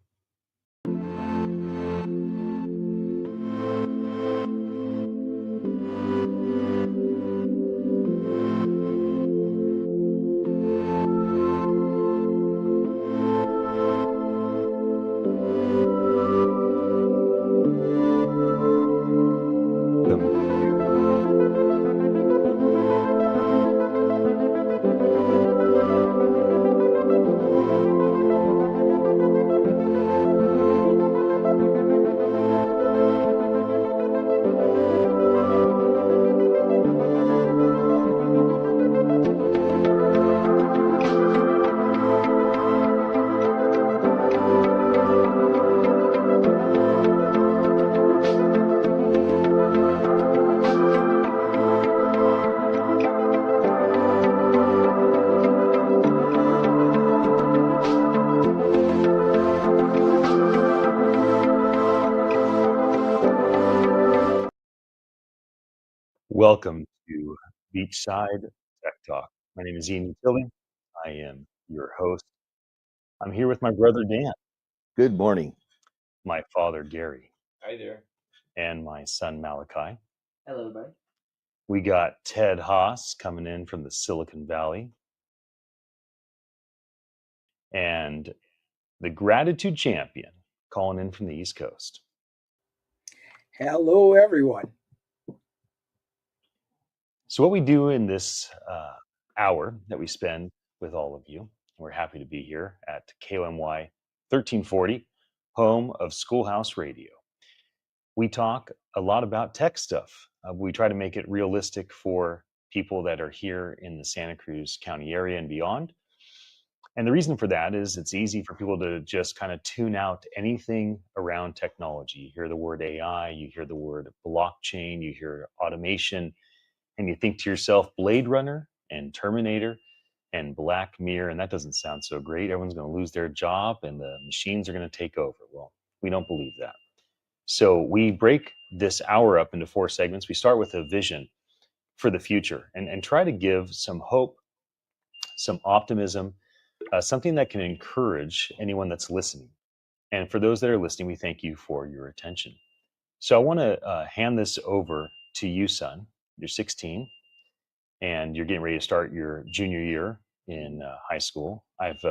Welcome to Beachside Tech Talk. My name is Ian Utile. I am your host. I'm here with my brother Dan, Good morning. my father Gary, Hi there. and my son Malachi. Hello, everybody. We got Ted Haas coming in from the Silicon Valley, and the Gratitude Champion calling in from the East Coast. Hello, everyone. So what we do in this hour that we spend with all of you, we're happy to be here at KOMY 1340, home of Schoolhouse Radio. We talk a lot about tech stuff. We try to make it realistic for people that are here in the Santa Cruz County area and beyond. And the reason for that is it's easy for people to just kind of tune out anything around technology. You hear the word AI, you hear the word blockchain, you hear automation, and you think to yourself, Blade Runner and Terminator and Black Mirror, and that doesn't sound so great. Everyone's going to lose their job and the machines are going to take over. Well, we don't believe that. So we break this hour up into 4 segments. We start with a vision for the future and try to give some hope, some optimism, something that can encourage anyone that's listening. And for those that are listening, we thank you for your attention. So I want to hand this over to you, son. You're 16 and you're getting ready to start your junior year in high school. I've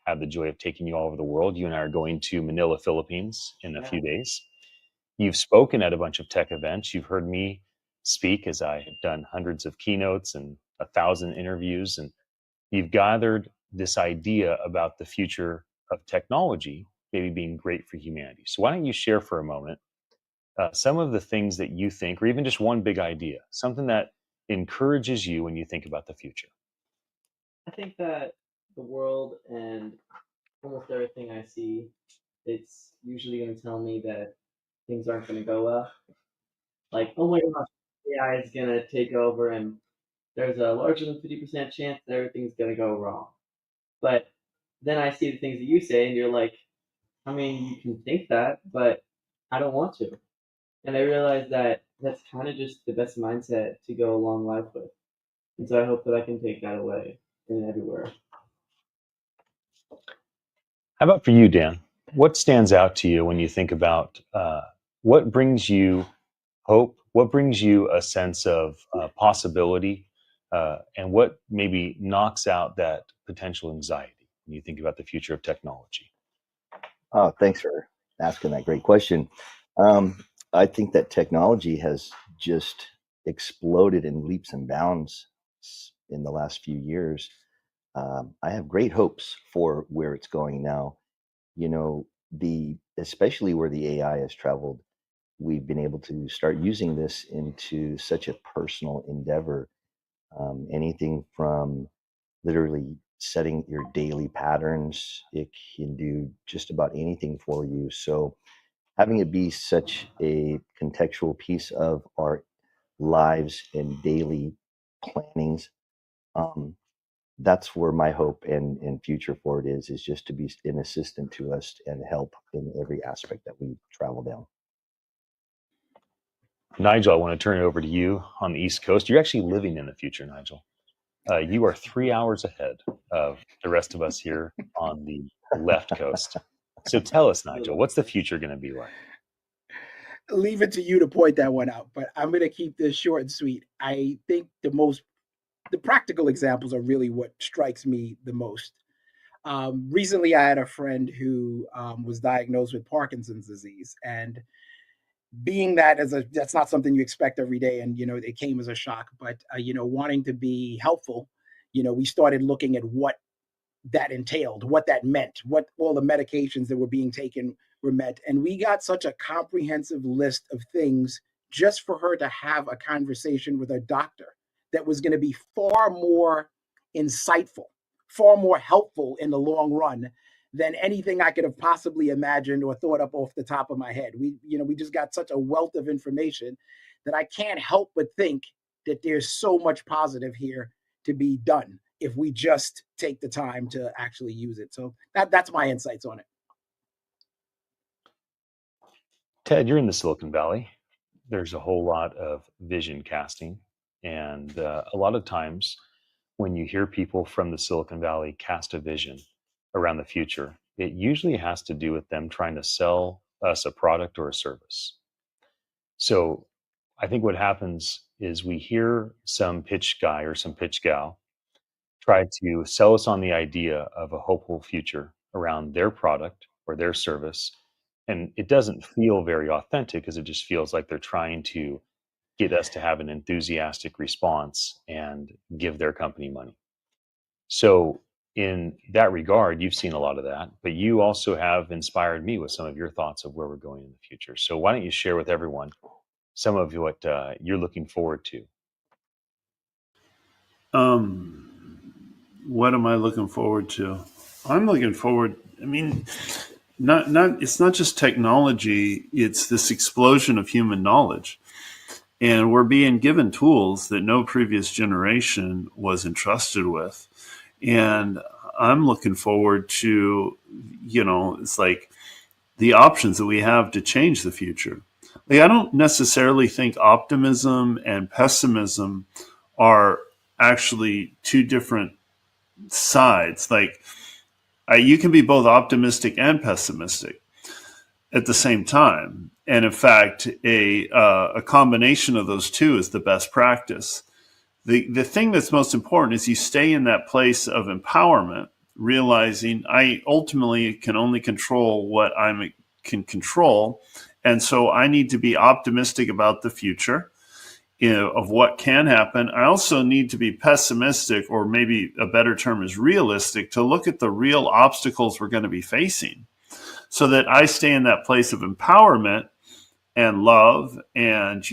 had the joy of taking you all over the world. You and I are going to Manila, Philippines in a few days. You've spoken at a bunch of tech events. You've heard me speak as I have done hundreds of keynotes and 1,000 interviews. And you've gathered this idea about the future of technology maybe being great for humanity. So why don't you share for a moment some of the things that you think, or even just one big idea, something that encourages you when you think about the future? I think that the world and almost everything I see, it's usually going to tell me that things aren't going to go well. Like, oh my gosh, AI is going to take over, and there's a larger than 50% chance that everything's going to go wrong. But then I see the things that you say, and you're like, I mean, you can think that, but I don't want to. And I realize that that's kind of just the best mindset to go along life with. And so I hope that I can take that away and everywhere. How about for you, Dan? What stands out to you when you think about what brings you hope? What brings you a sense of possibility? And what maybe knocks out that potential anxiety when you think about the future of technology? Oh, thanks for asking that great question. I think that technology has just exploded in leaps and bounds in the last few years. I have great hopes for where it's going now. You know, especially where the AI has traveled, we've been able to start using this into such a personal endeavor. Anything from literally setting your daily patterns, it can do just about anything for you. So having it be such a contextual piece of our lives and daily plannings, um, that's where my hope and future for it is just to be an assistant to us and help in every aspect that we travel down. Nigel, I want to turn it over to you on the East Coast. You're actually living in the future, Nigel. You are 3 hours ahead of the rest of us here on the left coast. So tell us, Nigel, what's the future going to be like? Leave it to you to point that one out, but I'm going to keep this short and sweet. I think the practical examples are really what strikes me the most. Recently, I had a friend who was diagnosed with Parkinson's disease, and being that that's not something you expect every day, and it came as a shock. But wanting to be helpful, we started looking at what that entailed, what that meant, what all the medications that were being taken were meant. And we got such a comprehensive list of things just for her to have a conversation with a doctor that was going to be far more insightful, far more helpful in the long run than anything I could have possibly imagined or thought up off the top of my head. We just got such a wealth of information that I can't help but think that there's so much positive here to be done if we just take the time to actually use it. So that's my insights on it. Ted, you're in the Silicon Valley. There's a whole lot of vision casting. And a lot of times when you hear people from the Silicon Valley cast a vision around the future, it usually has to do with them trying to sell us a product or a service. So I think what happens is we hear some pitch guy or some pitch gal try to sell us on the idea of a hopeful future around their product or their service. And it doesn't feel very authentic because it just feels like they're trying to get us to have an enthusiastic response and give their company money. So, in that regard, you've seen a lot of that, but you also have inspired me with some of your thoughts of where we're going in the future. So, why don't you share with everyone some of what you're looking forward to? What am I looking forward to? I'm looking forward. I mean, not. It's not just technology. It's this explosion of human knowledge, and we're being given tools that no previous generation was entrusted with. And I'm looking forward to, it's like the options that we have to change the future. Like, I don't necessarily think optimism and pessimism are actually two different sides. Like, you can be both optimistic and pessimistic at the same time. And in fact, a combination of those two is the best practice. The thing that's most important is you stay in that place of empowerment, realizing I ultimately can only control what I can control. And so I need to be optimistic about the future, of what can happen. I also need to be pessimistic, or maybe a better term is realistic, to look at the real obstacles we're going to be facing so that I stay in that place of empowerment and love and,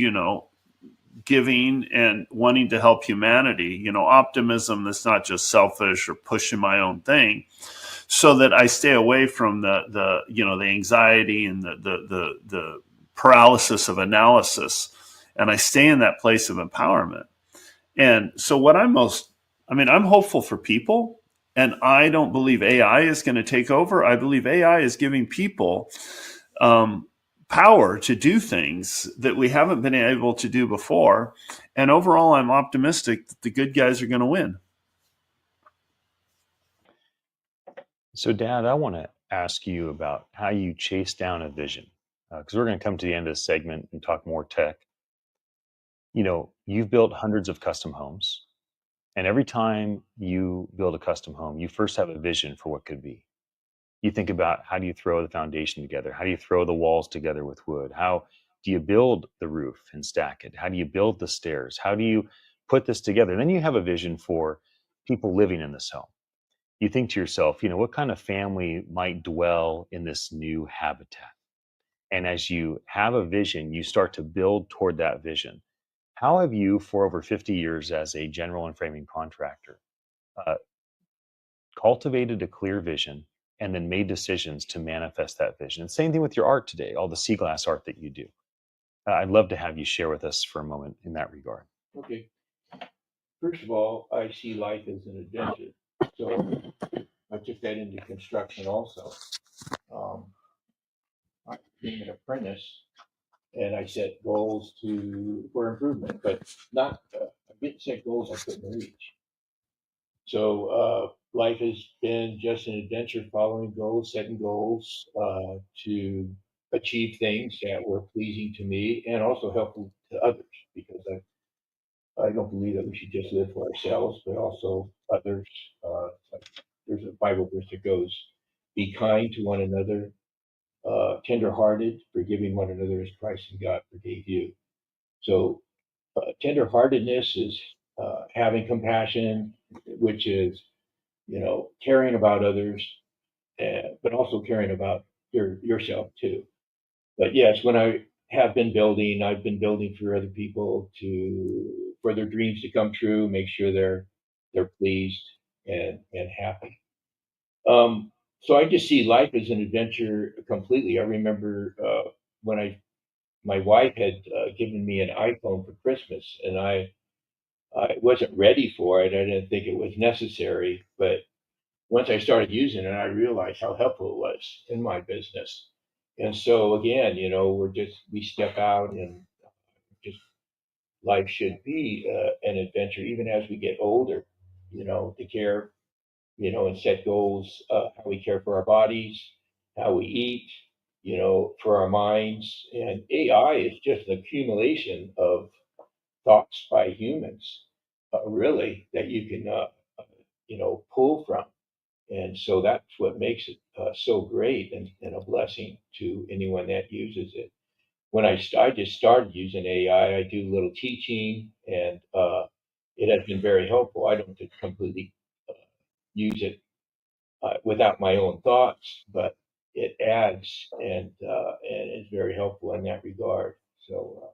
giving and wanting to help humanity, optimism that's not just selfish or pushing my own thing, so that I stay away from the anxiety and the paralysis of analysis, and I stay in that place of empowerment. And so I'm hopeful for people. And I don't believe AI is going to take over. I believe AI is giving people power to do things that we haven't been able to do before. And overall, I'm optimistic that the good guys are going to win. So, Dad, I want to ask you about how you chase down a vision, because we're going to come to the end of this segment and talk more tech. You know, you've built hundreds of custom homes, and every time you build a custom home, you first have a vision for what could be. You think about, how do you throw the foundation together? How do you throw the walls together with wood? How do you build the roof and stack it? How do you build the stairs? How do you put this together? And then you have a vision for people living in this home. You think to yourself, you know, what kind of family might dwell in this new habitat? And as you have a vision, you start to build toward that vision. How have you, for over 50 years as a general and framing contractor, uh, cultivated a clear vision and then made decisions to manifest that vision? And same thing with your art today, all the sea glass art that you do. I'd love to have you share with us for a moment in that regard. Okay. First of all, I see life as an adventure. So I took that into construction also. I became an apprentice and I set goals for improvement, but not, I didn't set goals I couldn't reach. So life has been just an adventure, following goals, setting goals to achieve things that were pleasing to me and also helpful to others, because I don't believe that we should just live for ourselves, but also others. There's a Bible verse that goes, "Be kind to one another, tender-hearted, forgiving one another as Christ and God forgave you." So tender-heartedness is having compassion, which is, caring about others, but also caring about yourself too. But yes, when I have been building, I've been building for other people for their dreams to come true, make sure they're pleased and happy. So I just see life as an adventure completely. I remember when my wife had given me an iPhone for Christmas, and I wasn't ready for it. I didn't think it was necessary, but once I started using it, I realized how helpful it was in my business. And so again, we step out, and just life should be an adventure, even as we get older, to care, and set goals, how we care for our bodies, how we eat, for our minds. And AI is just an accumulation of thoughts by humans, really, that you can, pull from. And so that's what makes it so great and a blessing to anyone that uses it. When I just started using AI, I do a little teaching, and it has been very helpful. I don't completely use it without my own thoughts, but it adds and is very helpful in that regard. So,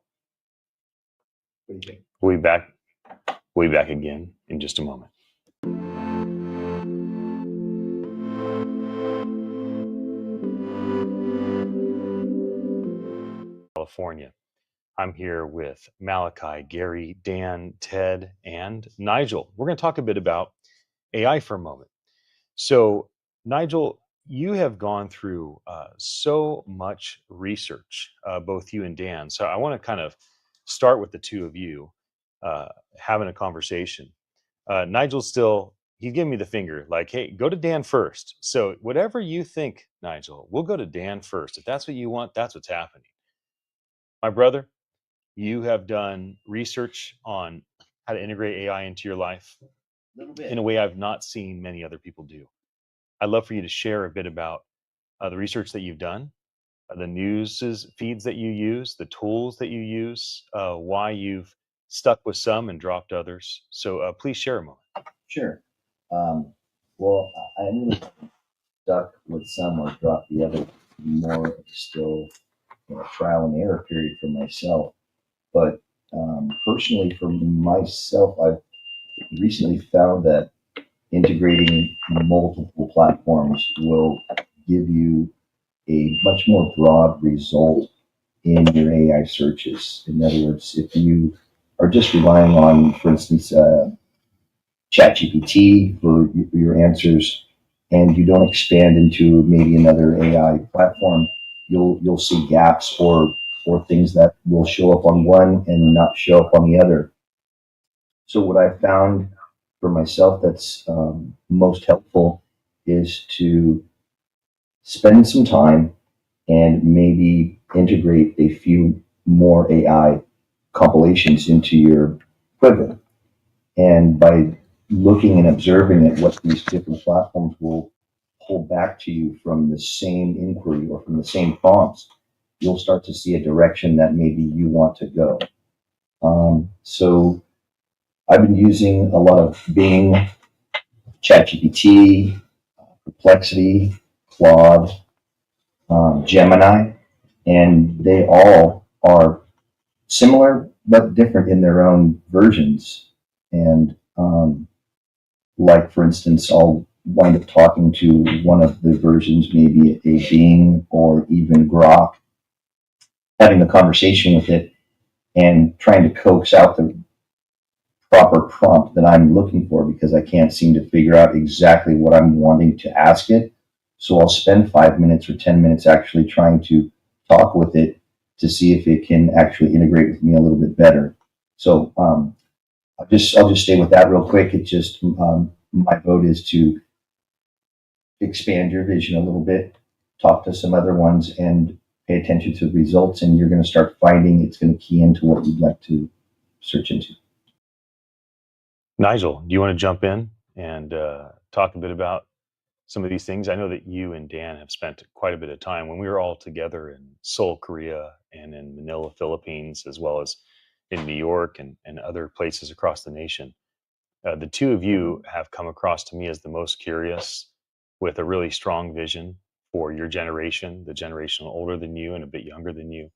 what do you think? We'll be back again in just a moment. California. I'm here with Malachi, Gary, Dan, Ted, and Nigel. We're going to talk a bit about AI for a moment. So, Nigel, you have gone through so much research, both you and Dan. So, I want to kind of start with the two of you having a conversation. Nigel's still, he's giving me the finger, like, hey, go to Dan first. So, whatever you think, Nigel, we'll go to Dan first. If that's what you want, that's what's happening. My brother, you have done research on how to integrate AI into your life in a way I've not seen many other people do. I'd love for you to share a bit about the research that you've done, the news feeds that you use, the tools that you use, why you've stuck with some and dropped others. So please share a moment. Sure. Well, I really stuck with some or dropped the other, more still trial and error period for myself. But personally, for myself, I've recently found that integrating multiple platforms will give you a much more broad result in your AI searches. In other words, if you are just relying on, for instance, ChatGPT for your answers, and you don't expand into maybe another AI platform, you'll see gaps or things that will show up on one and not show up on the other. So what I found for myself that's most helpful is to spend some time and maybe integrate a few more AI compilations into your quiver. And by looking and observing at what these different platforms will pull back to you from the same inquiry or from the same prompts, you'll start to see a direction that maybe you want to go. So I've been using a lot of Bing, ChatGPT, Perplexity, Claude, Gemini, and they all are similar but different in their own versions. And like, for instance, I'll wind up talking to one of the versions, maybe a Bing or even Grok, having a conversation with it and trying to coax out the proper prompt that I'm looking for because I can't seem to figure out exactly what I'm wanting to ask it. So I'll spend 5 minutes or 10 minutes actually trying to talk with it to see if it can actually integrate with me a little bit better. So I'll just stay with that real quick. It just my vote is to expand your vision a little bit, talk to some other ones, and pay attention to the results. And you're going to start finding it's going to key into what you'd like to search into. Nigel, do you want to jump in and talk a bit about some of these things? I know that you and Dan have spent quite a bit of time when we were all together in Seoul, Korea, and in Manila, Philippines, as well as in New York and other places across the nation. The two of you have come across to me as the most curious, with a really strong vision for your generation, the generation older than you and a bit younger than you.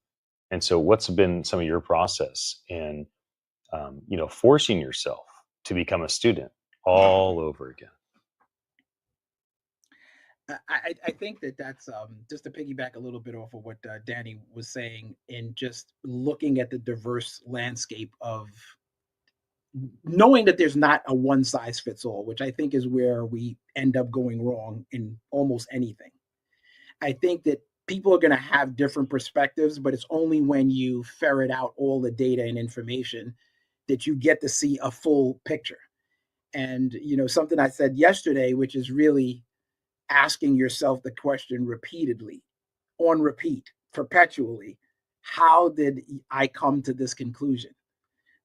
And so what's been some of your process in forcing yourself to become a student all over again? I think that's just to piggyback a little bit off of what Danny was saying, in just looking at the diverse landscape of knowing that there's not a one size fits all, which I think is where we end up going wrong in almost anything. I think that people are going to have different perspectives, but it's only when you ferret out all the data and information that you get to see a full picture. And, something I said yesterday, which is really asking yourself the question repeatedly, on repeat, perpetually, how did I come to this conclusion?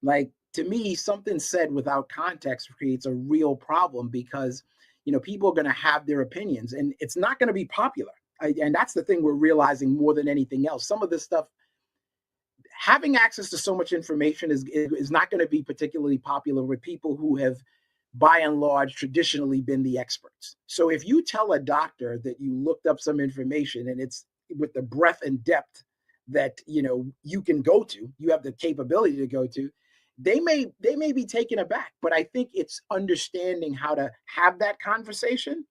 Like, to me, something said without context creates a real problem because, people are going to have their opinions and it's not going to be popular. And that's the thing we're realizing more than anything else. Some of this stuff, having access to so much information is not going to be particularly popular with people who have, by and large, traditionally been the experts. So if you tell a doctor that you looked up some information and it's with the breadth and depth that you can go to, you have the capability to go to, they may be taken aback. But I think it's understanding how to have that conversation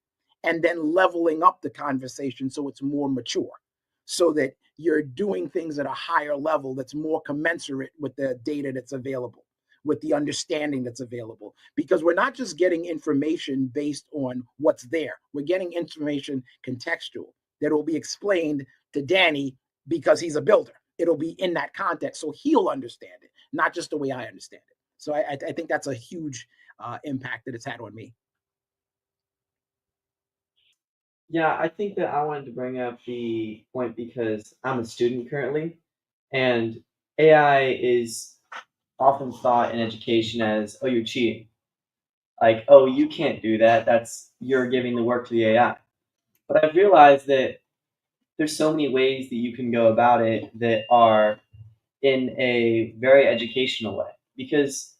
and then leveling up the conversation so it's more mature, so that you're doing things at a higher level that's more commensurate with the data that's available, with the understanding that's available. Because we're not just getting information based on what's there, we're getting information contextual that will be explained to Danny because he's a builder. It'll be in that context, so he'll understand it, not just the way I understand it. So I think that's a huge impact that it's had on me. Yeah, I think that I wanted to bring up the point because I'm a student currently, and AI is often thought in education as, oh, you're cheating. Like, oh, you can't do that. You're giving the work to the AI. But I've realized that there's so many ways that you can go about it that are in a very educational way. Because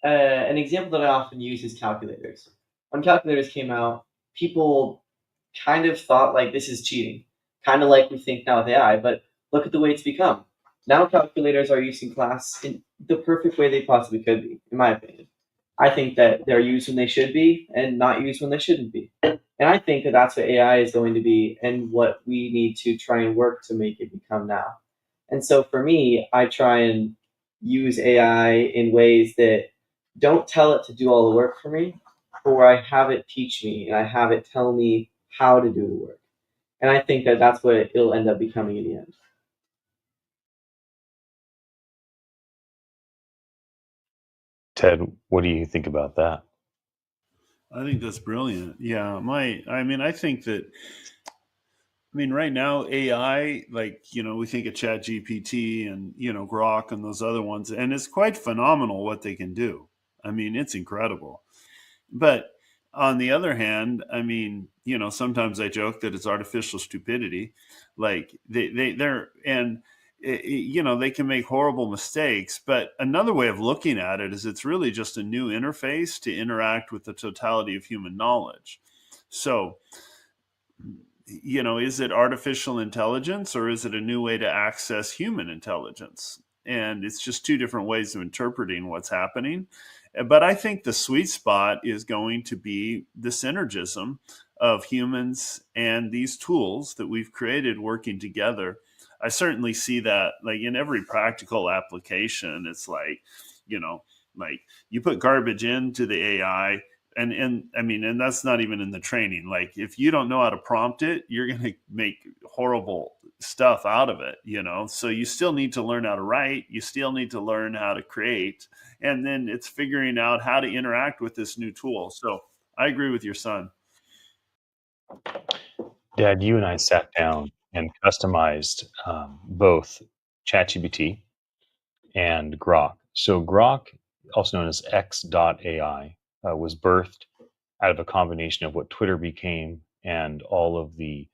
an example that I often use is calculators. When calculators came out, people kind of thought like this is cheating, kind of like we think now with AI. But look at the way it's become. Now calculators are used in class in the perfect way they possibly could be, in my opinion. I think that they're used when they should be and not used when they shouldn't be. And I think that that's what AI is going to be and what we need to try and work to make it become now. And so for me, I try and use AI in ways that don't tell it to do all the work for me, but where I have it teach me and I have it tell me how to do the work. And I think that that's what it'll end up becoming in the end. Ted, what do you think about that? I think that's brilliant. Yeah, I think that, right now AI, like, we think of Chat GPT and, Grok and those other ones, and it's quite phenomenal what they can do. It's incredible. But on the other hand, sometimes I joke that it's artificial stupidity. Like they're, and they can make horrible mistakes. But another way of looking at it is it's really just a new interface to interact with the totality of human knowledge. So, is it artificial intelligence or is it a new way to access human intelligence? And it's just two different ways of interpreting what's happening. But I think the sweet spot is going to be the synergism of humans and these tools that we've created working together. I certainly see that, like, in every practical application. It's like, like you put garbage into the AI, and that's not even in the training. Like, if you don't know how to prompt it, you're going to make horrible stuff out of it, so you still need to learn how to write, you still need to learn how to create, and then it's figuring out how to interact with this new tool. So I agree with your son. Dad, you and I sat down and customized both ChatGPT and Grok. So Grok, also known as X.AI, was birthed out of a combination of what Twitter became and all of the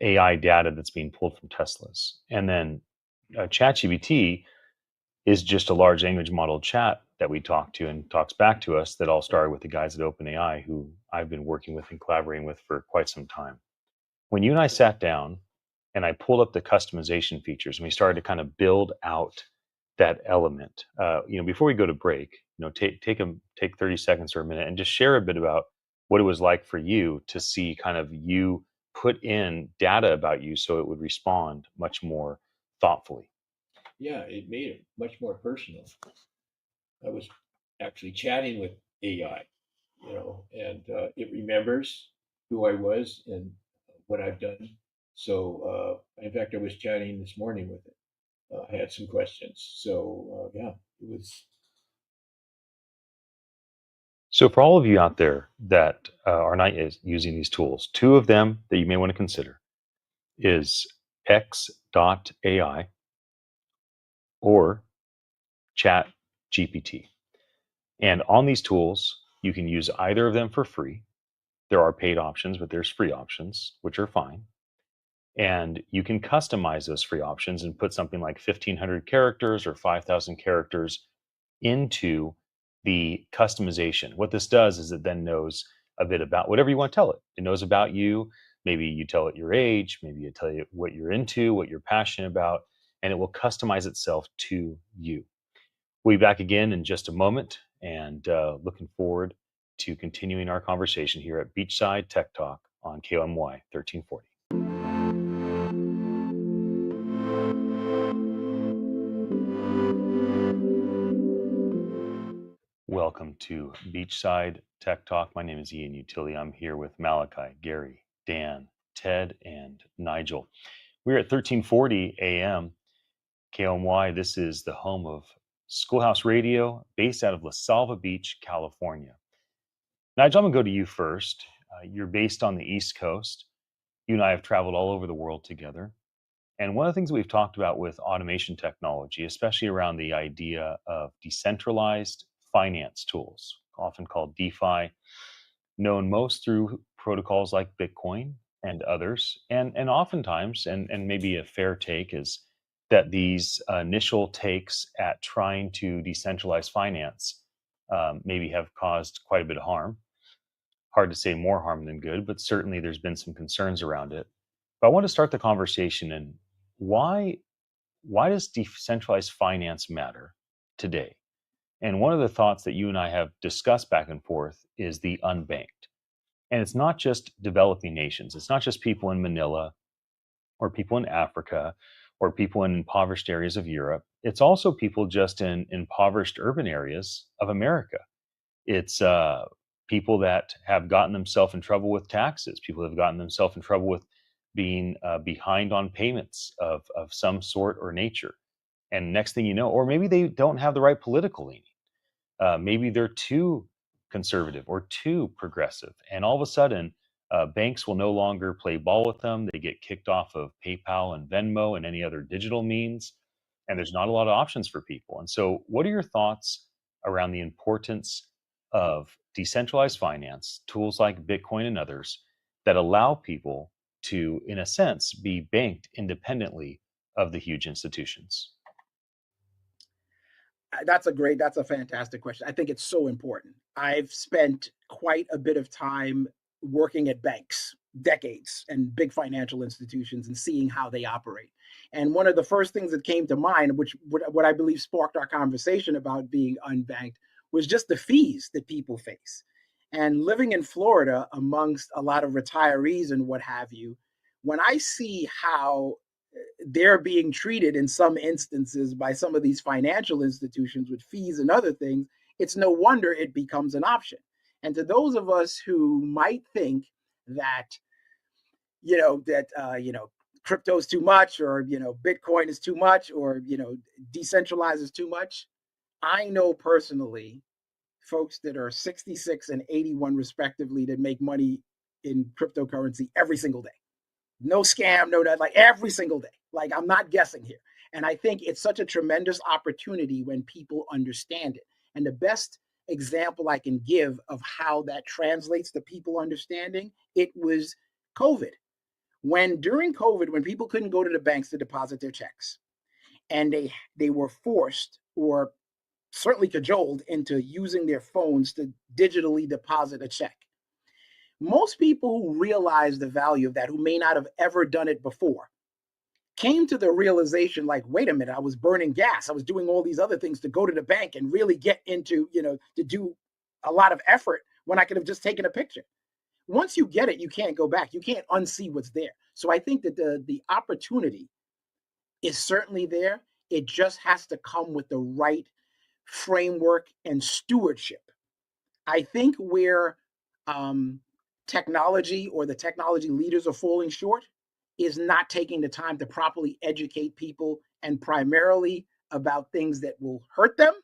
AI data that's being pulled from Teslas. And then ChatGPT is just a large language model chat that we talk to and talks back to us, that all started with the guys at OpenAI, who I've been working with and collaborating with for quite some time. When you and I sat down and I pulled up the customization features and we started to kind of build out that element, before we go to break, take 30 seconds or a minute and just share a bit about what it was like for you to see kind of you put in data about you so it would respond much more thoughtfully. Yeah, it made it much more personal. I was actually chatting with AI, and it remembers who I was and what I've done. So, in fact, I was chatting this morning with it. I had some questions. So, yeah, it was. So, for all of you out there that are not using these tools, two of them that you may want to consider is X.AI or Chat GPT. And on these tools, you can use either of them for free. There are paid options, but there's free options, which are fine. And you can customize those free options and put something like 1,500 characters or 5,000 characters into the customization. What this does is it then knows a bit about whatever you want to tell it. It knows about you. Maybe you tell it your age, maybe you tell it what you're into, what you're passionate about, and it will customize itself to you. We'll be back again in just a moment, and looking forward to continuing our conversation here at Beachside Tech Talk on KOMY 1340. Welcome to Beachside Tech Talk. My name is Ian Utile. I'm here with Malachi, Gary, Dan, Ted, and Nigel. We're at 1340 AM KOMY. This is the home of Schoolhouse Radio, based out of La Salva Beach, California. Nigel, I'm going to go to you first. You're based on the East Coast. You and I have traveled all over the world together. And one of the things we've talked about with automation technology, especially around the idea of decentralized finance tools, often called DeFi, known most through protocols like Bitcoin and others. And oftentimes, and maybe a fair take, is that these initial takes at trying to decentralize finance maybe have caused quite a bit of harm. Hard to say more harm than good, but certainly there's been some concerns around it. But I want to start the conversation in why does decentralized finance matter today? And one of the thoughts that you and I have discussed back and forth is the unbanked. And it's not just developing nations. It's not just people in Manila or people in Africa or people in impoverished areas of Europe. It's also people just in impoverished urban areas of America. It's people that have gotten themselves in trouble with taxes. People have gotten themselves in trouble with being behind on payments of some sort or nature. And next thing you know, or maybe they don't have the right political leaning. Maybe they're too conservative or too progressive. And all of a sudden, banks will no longer play ball with them. They get kicked off of PayPal and Venmo and any other digital means. And there's not a lot of options for people. And so, what are your thoughts around the importance of decentralized finance, tools like Bitcoin and others that allow people to, in a sense, be banked independently of the huge institutions? That's a fantastic question. I think it's so important. I've spent quite a bit of time working at banks, decades, and big financial institutions and seeing how they operate. And one of the first things that came to mind, which what I believe sparked our conversation about being unbanked, was just the fees that people face. And living in Florida amongst a lot of retirees and what have you, when I see how they're being treated in some instances by some of these financial institutions with fees and other things, it's no wonder it becomes an option. And to those of us who might think that, crypto is too much, or, Bitcoin is too much, or, decentralized is too much, I know personally folks that are 66 and 81 respectively that make money in cryptocurrency every single day. No scam, no, like every single day. Like, I'm not guessing here. And I think it's such a tremendous opportunity when people understand it. And the best example I can give of how that translates to people understanding it was COVID. When during COVID, when people couldn't go to the banks to deposit their checks, and they were forced or certainly cajoled into using their phones to digitally deposit a check. Most people who realize the value of that, who may not have ever done it before, came to the realization like, wait a minute, I was burning gas. I was doing all these other things to go to the bank and really get into, to do a lot of effort when I could have just taken a picture. Once you get it, you can't go back. You can't unsee what's there. So I think that the opportunity is certainly there. It just has to come with the right framework and stewardship. I think where technology or the technology leaders are falling short is not taking the time to properly educate people, and primarily about things that will hurt them,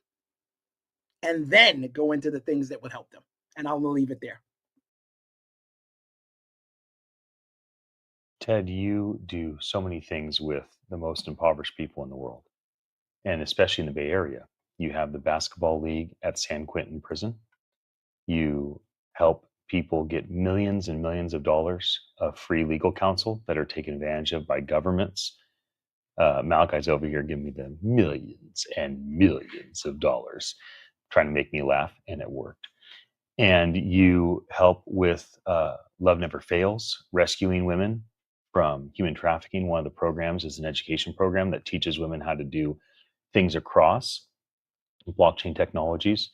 and then go into the things that would help them. And I'll leave it there. Ted, you do so many things with the most impoverished people in the world, and especially in the Bay Area. You have the basketball league at San Quentin Prison. You help people get millions and millions of dollars of free legal counsel that are taken advantage of by governments. Malachi's over here giving me the millions and millions of dollars, trying to make me laugh, and it worked. And you help with Love Never Fails, rescuing women from human trafficking. One of the programs is an education program that teaches women how to do things across blockchain technologies.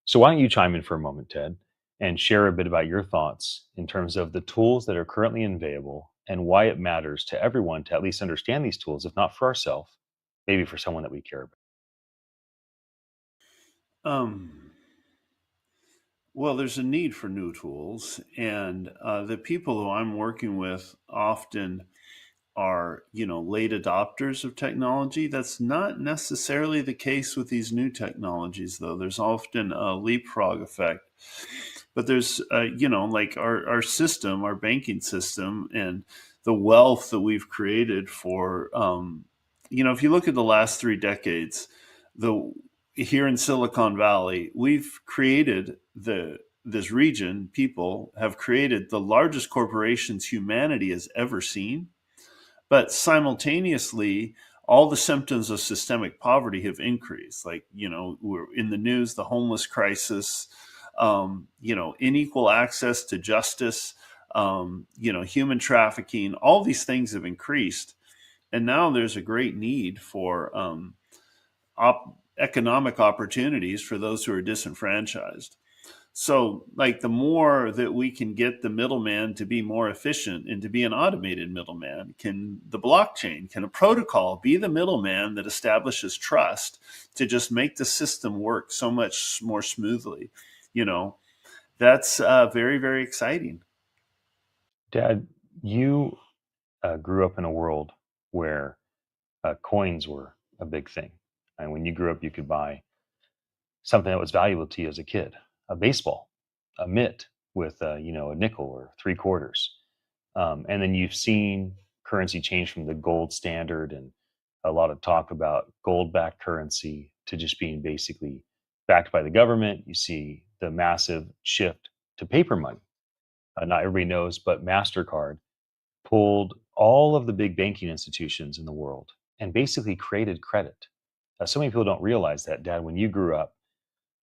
So why don't you chime in for a moment, Ted, and share a bit about your thoughts in terms of the tools that are currently available and why it matters to everyone to at least understand these tools, if not for ourselves, maybe for someone that we care about. Well, there's a need for new tools, and the people who I'm working with often are, late adopters of technology. That's not necessarily the case with these new technologies, though. There's often a leapfrog effect. But there's, like our system, our banking system, and the wealth that we've created for, if you look at the last 3 decades, here in Silicon Valley, we've created this region. People have created the largest corporations humanity has ever seen. But simultaneously, all the symptoms of systemic poverty have increased. Like, we're in the news, the homeless crisis, unequal access to justice, human trafficking, all these things have increased. And now there's a great need for economic opportunities for those who are disenfranchised. So, like, the more that we can get the middleman to be more efficient and to be an automated middleman, can the blockchain, can a protocol be the middleman that establishes trust to just make the system work so much more smoothly? You know, that's very, very exciting. Dad, you grew up in a world where coins were a big thing. And when you grew up, you could buy something that was valuable to you as a kid, a baseball, a mitt with a nickel or three quarters. And then you've seen currency change from the gold standard and a lot of talk about gold backed currency to just being basically backed by the government. You see the massive shift to paper money. Not everybody knows, but MasterCard pulled all of the big banking institutions in the world and basically created credit. So many people don't realize that, Dad, when you grew up,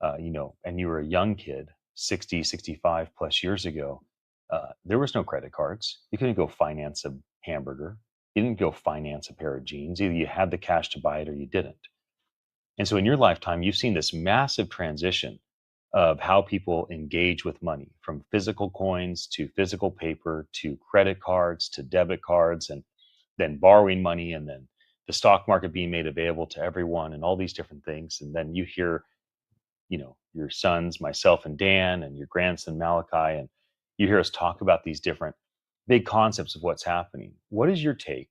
and you were a young kid, 60, 65 plus years ago, there was no credit cards. You couldn't go finance a hamburger. You didn't go finance a pair of jeans. Either you had the cash to buy it or you didn't. And so in your lifetime, you've seen this massive transition of how people engage with money, from physical coins to physical paper to credit cards to debit cards, and then borrowing money, and then the stock market being made available to everyone, and all these different things. And then you hear, your sons, myself and Dan, and your grandson Malachi, and you hear us talk about these different big concepts of what's happening. What is your take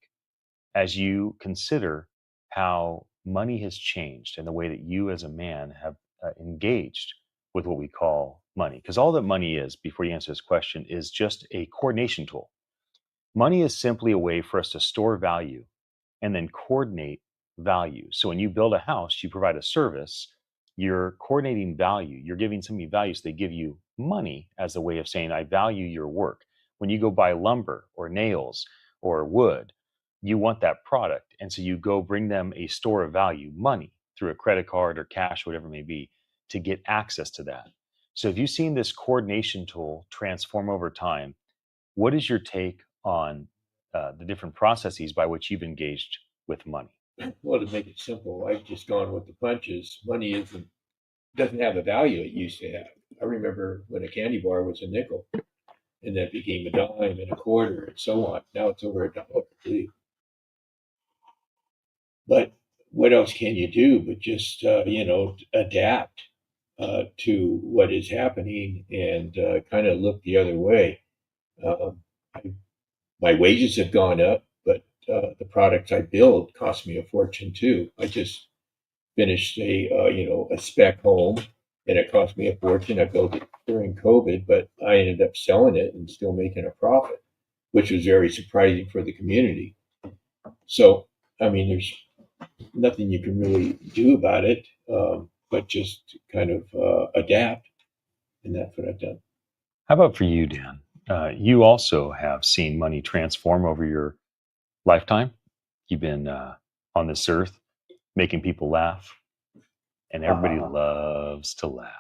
as you consider how money has changed and the way that you as a man have engaged with what we call money? Because all that money is, before you answer this question, is just a coordination tool. Money is simply a way for us to store value and then coordinate value. So when you build a house, you provide a service, you're coordinating value. You're giving somebody value, so they give you money as a way of saying, I value your work. When you go buy lumber or nails or wood, you want that product. And so you go bring them a store of value, money, through a credit card or cash, whatever it may be, to get access to that. So if you've seen this coordination tool transform over time, what is your take on the different processes by which you've engaged with money? Well, to make it simple, I've just gone with the punches. Money doesn't have the value it used to have. I remember when a candy bar was a nickel, and that became a dime and a quarter and so on. Now it's over $1, I believe. But what else can you do but just adapt to what is happening and kind of look the other way? Um, my wages have gone up, but the products I build cost me a fortune too. I just finished a spec home, and it cost me a fortune. I built it during COVID, but I ended up selling it and still making a profit, which was very surprising for the community. So, I mean, there's nothing you can really do about it, but just kind of adapt, and that's what I've done. How about for you, Dan? You also have seen money transform over your lifetime. You've been on this earth making people laugh, and everybody loves to laugh.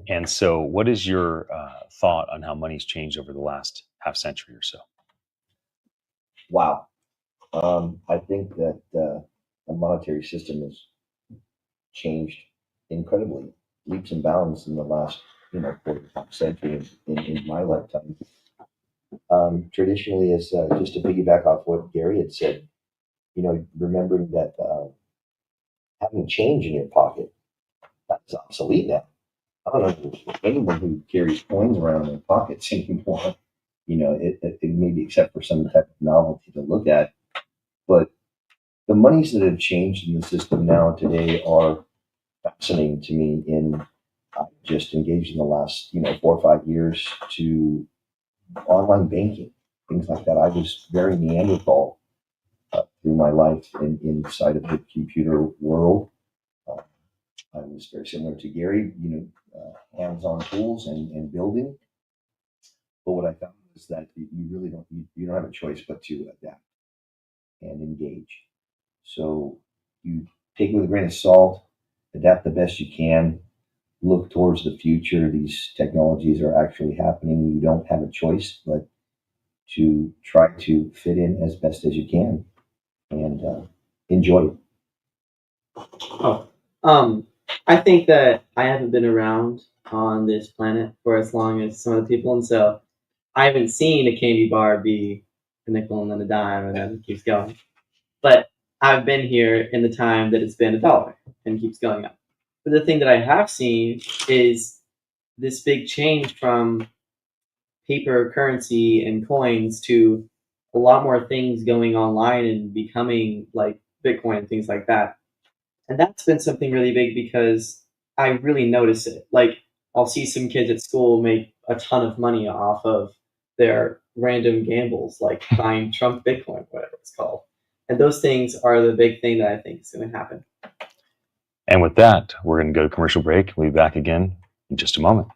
And so, what is your thought on how money's changed over the last half century or so? Wow. I think that the monetary system has changed incredibly, leaps and bounds in the last, quarter century in my lifetime. Traditionally, as just to piggyback off what Gary had said, remembering that having change in your pocket, that's obsolete now. I don't know anyone who carries coins around in their pockets anymore. It maybe except for some type of novelty to look at. But the monies that have changed in the system now today are fascinating to me. In just engaged in the last 4 or 5 years to online banking, things like that. I was very Neanderthal through my life inside of the computer world. I was very similar to Gary, hands-on tools and building. But what I found is that you really you don't have a choice but to adapt and engage. So you take it with a grain of salt, adapt the best you can, look towards the future. These technologies are actually happening. You don't have a choice but to try to fit in as best as you can and enjoy it. Oh, I think that I haven't been around on this planet for as long as some of the people, and so I haven't seen a candy bar be a nickel and then a dime and then it keeps going. But I've been here in the time that it's been $1 and keeps going up. But the thing that I have seen is this big change from paper currency and coins to a lot more things going online and becoming like Bitcoin and things like that. And that's been something really big because I really notice it. Like, I'll see some kids at school make a ton of money off of their random gambles, like buying Trump Bitcoin, whatever it's called. And those things are the big thing that I think is going to happen. And with that, we're going to go to commercial break. We'll be back again in just a moment.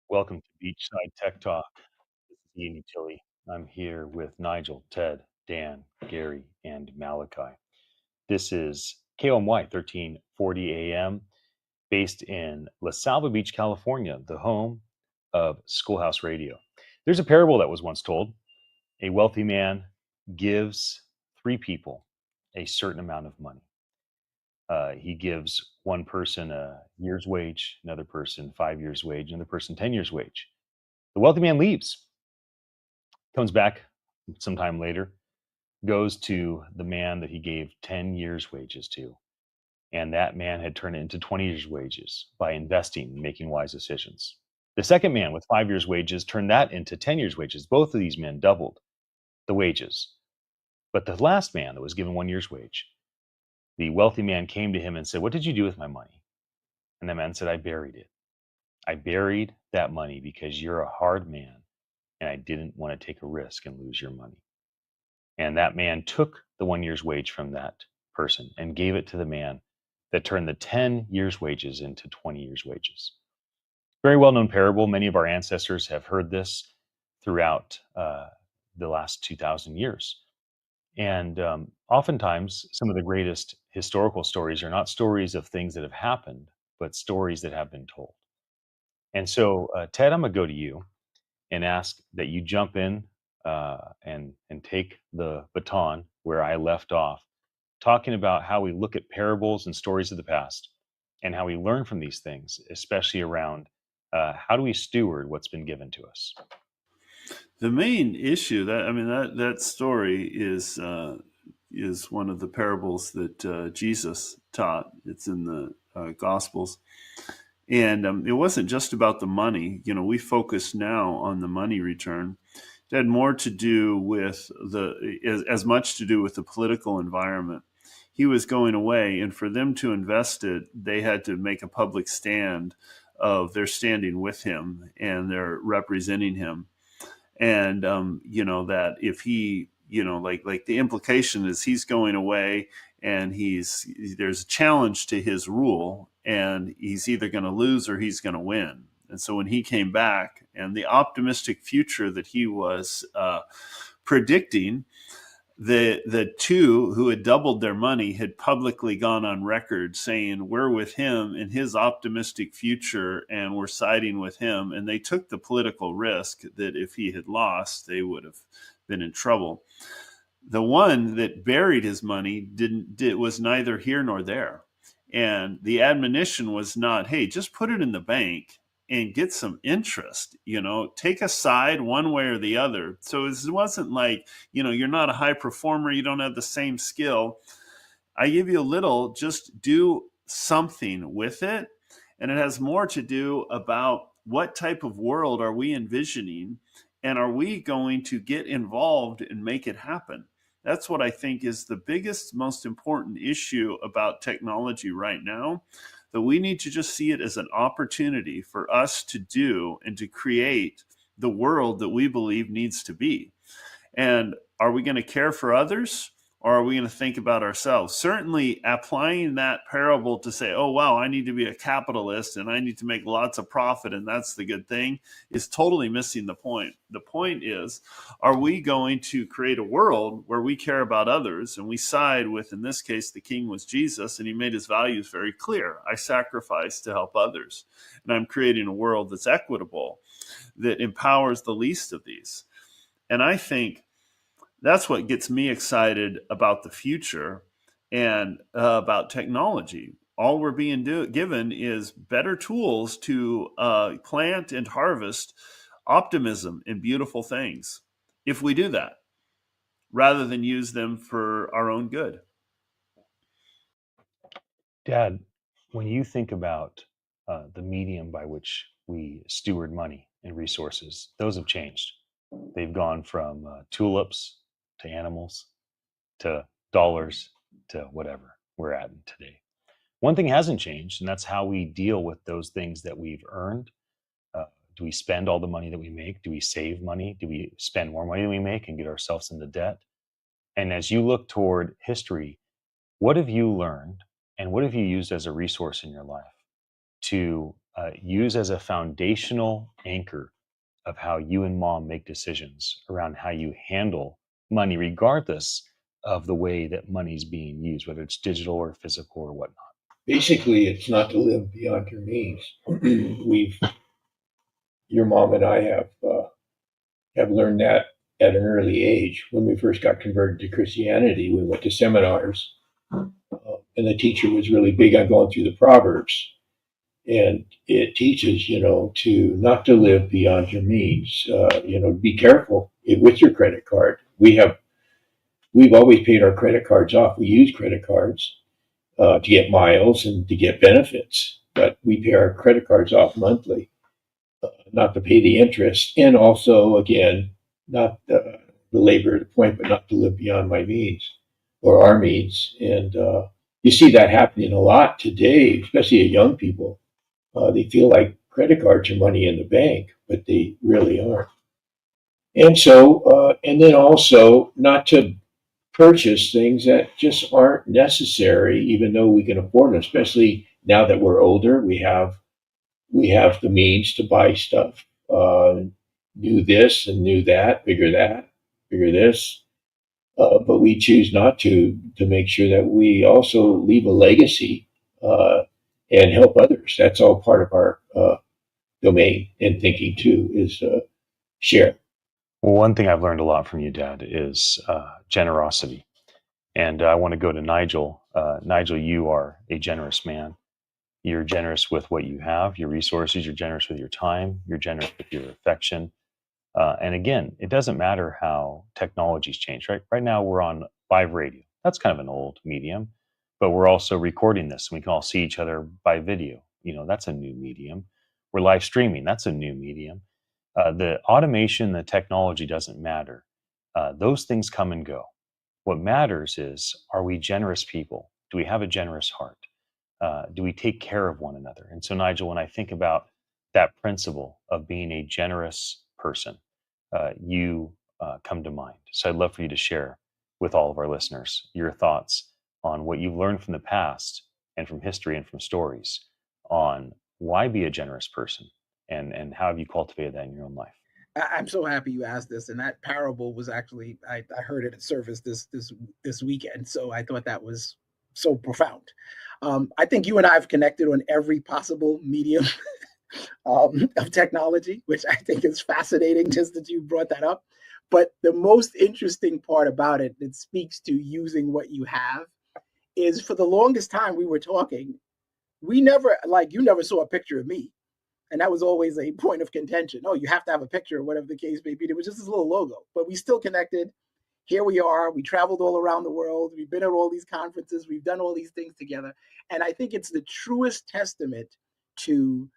Welcome to Beachside Tech Talk. This is Ian Utile. I'm here with Nigel, Ted, Dan, Gary, and Malachi. This is KOMY 1340 AM, based in La Salva Beach, California, the home of Schoolhouse Radio. There's a parable that was once told. A wealthy man gives 3 people a certain amount of money. He gives one person a year's wage, another person 5 years' wage, another person 10 years' wage. The wealthy man leaves, comes back sometime later, goes to the man that he gave 10 years' wages to. And that man had turned it into 20 years' wages by investing and making wise decisions. The second man with 5 years' wages turned that into 10 years' wages. Both of these men doubled the wages. But the last man that was given 1 year's wage, the wealthy man came to him and said, "What did you do with my money?" And the man said, "I buried it. I buried that money because you're a hard man and I didn't want to take a risk and lose your money." And that man took the 1 year's wage from that person and gave it to the man that turned the 10 years' wages into 20 years' wages. Very well known parable. Many of our ancestors have heard this throughout the last 2,000 years. And oftentimes, some of the greatest historical stories are not stories of things that have happened, but stories that have been told. And so, Ted, I'm going to go to you and ask that you jump in and take the baton where I left off, talking about how we look at parables and stories of the past and how we learn from these things, especially around how do we steward what's been given to us. The main issue that story is one of the parables that Jesus taught. It's in the Gospels, and it wasn't just about the money. We focus now on the money return. It had more to do with as much to do with the political environment. He was going away, and for them to invest it, they had to make a public stand of their standing with him and they're representing him. And that if he, like the implication is he's going away and there's a challenge to his rule, and he's either going to lose or he's going to win. And so when he came back, and the optimistic future that he was predicting, the two who had doubled their money had publicly gone on record saying, "We're with him in his optimistic future and we're siding with him." And they took the political risk that if he had lost, they would have been in trouble. The one that buried his money was neither here nor there. And the admonition was not, "Hey, just put it in the bank and get some interest, take a side one way or the other." So it wasn't like, you're not a high performer, you don't have the same skill. I give you a little, just do something with it. And it has more to do about what type of world are we envisioning, and are we going to get involved and make it happen? That's what I think is the biggest, most important issue about technology right now, that we need to just see it as an opportunity for us to do and to create the world that we believe needs to be. And are we going to care for others, or are we going to think about ourselves? Certainly applying that parable to say, "Oh, wow, I need to be a capitalist and I need to make lots of profit and that's the good thing," is totally missing the point. The point is, are we going to create a world where we care about others and we side with, in this case, the king was Jesus, and he made his values very clear. I sacrifice to help others. And I'm creating a world that's equitable, that empowers the least of these. And I think that's what gets me excited about the future and about technology. All we're being given is better tools to plant and harvest optimism and beautiful things if we do that, rather than use them for our own good. Dad, when you think about the medium by which we steward money and resources, those have changed. They've gone from tulips to animals to dollars to whatever we're at today. One thing hasn't changed, and that's how we deal with those things that we've earned. Uh, do we spend all the money that we make? Do we save money? Do we spend more money than we make and get ourselves into debt? And as you look toward history, what have you learned and what have you used as a resource in your life to use as a foundational anchor of how you and mom make decisions around how you handle money, regardless of the way that money's being used, whether it's digital or physical or whatnot? Basically, it's not to live beyond your means. Your mom and I have learned that at an early age. When we first got converted to Christianity, we went to seminars, and the teacher was really big on going through the Proverbs, and it teaches to not to live beyond your means. Be careful with your credit card. We've always paid our credit cards off. We use credit cards to get miles and to get benefits, but we pay our credit cards off monthly, not to pay the interest, and also again not belabor the point, but not to live beyond my means or our means. And you see that happening a lot today, especially at young people. They feel like credit cards are money in the bank, but they really aren't. And so, and then also not to purchase things that just aren't necessary, even though we can afford them. Especially now that we're older, we have the means to buy stuff, new this and new that, bigger this. But we choose not to make sure that we also leave a legacy and help others. That's all part of our domain and thinking too, is share. Well, one thing I've learned a lot from you, Dad, is generosity. And I want to go to Nigel. Nigel, you are a generous man. You're generous with what you have, your resources. You're generous with your time. You're generous with your affection. And again, it doesn't matter how technology's changed, right? Right now, we're on live radio. That's kind of an old medium, but we're also recording this. And we can all see each other by video. That's a new medium. We're live streaming. That's a new medium. The automation, the technology doesn't matter. Those things come and go. What matters is, are we generous people? Do we have a generous heart? Do we take care of one another? And so, Nigel, when I think about that principle of being a generous person, you come to mind. So I'd love for you to share with all of our listeners your thoughts on what you've learned from the past and from history and from stories on why be a generous person, and how have you cultivated that in your own life? I'm so happy you asked this. And that parable was actually, I heard it at service this weekend. So I thought that was so profound. I think you and I have connected on every possible medium of technology, which I think is fascinating just that you brought that up. But the most interesting part about it that speaks to using what you have is, for the longest time we were talking, we never, like, you never saw a picture of me. And that was always a point of contention. Oh, you have to have a picture, or whatever the case may be. It was just this little logo, but we still connected. Here we are. We traveled all around the world. We've been at all these conferences. We've done all these things together. And I think it's the truest testament to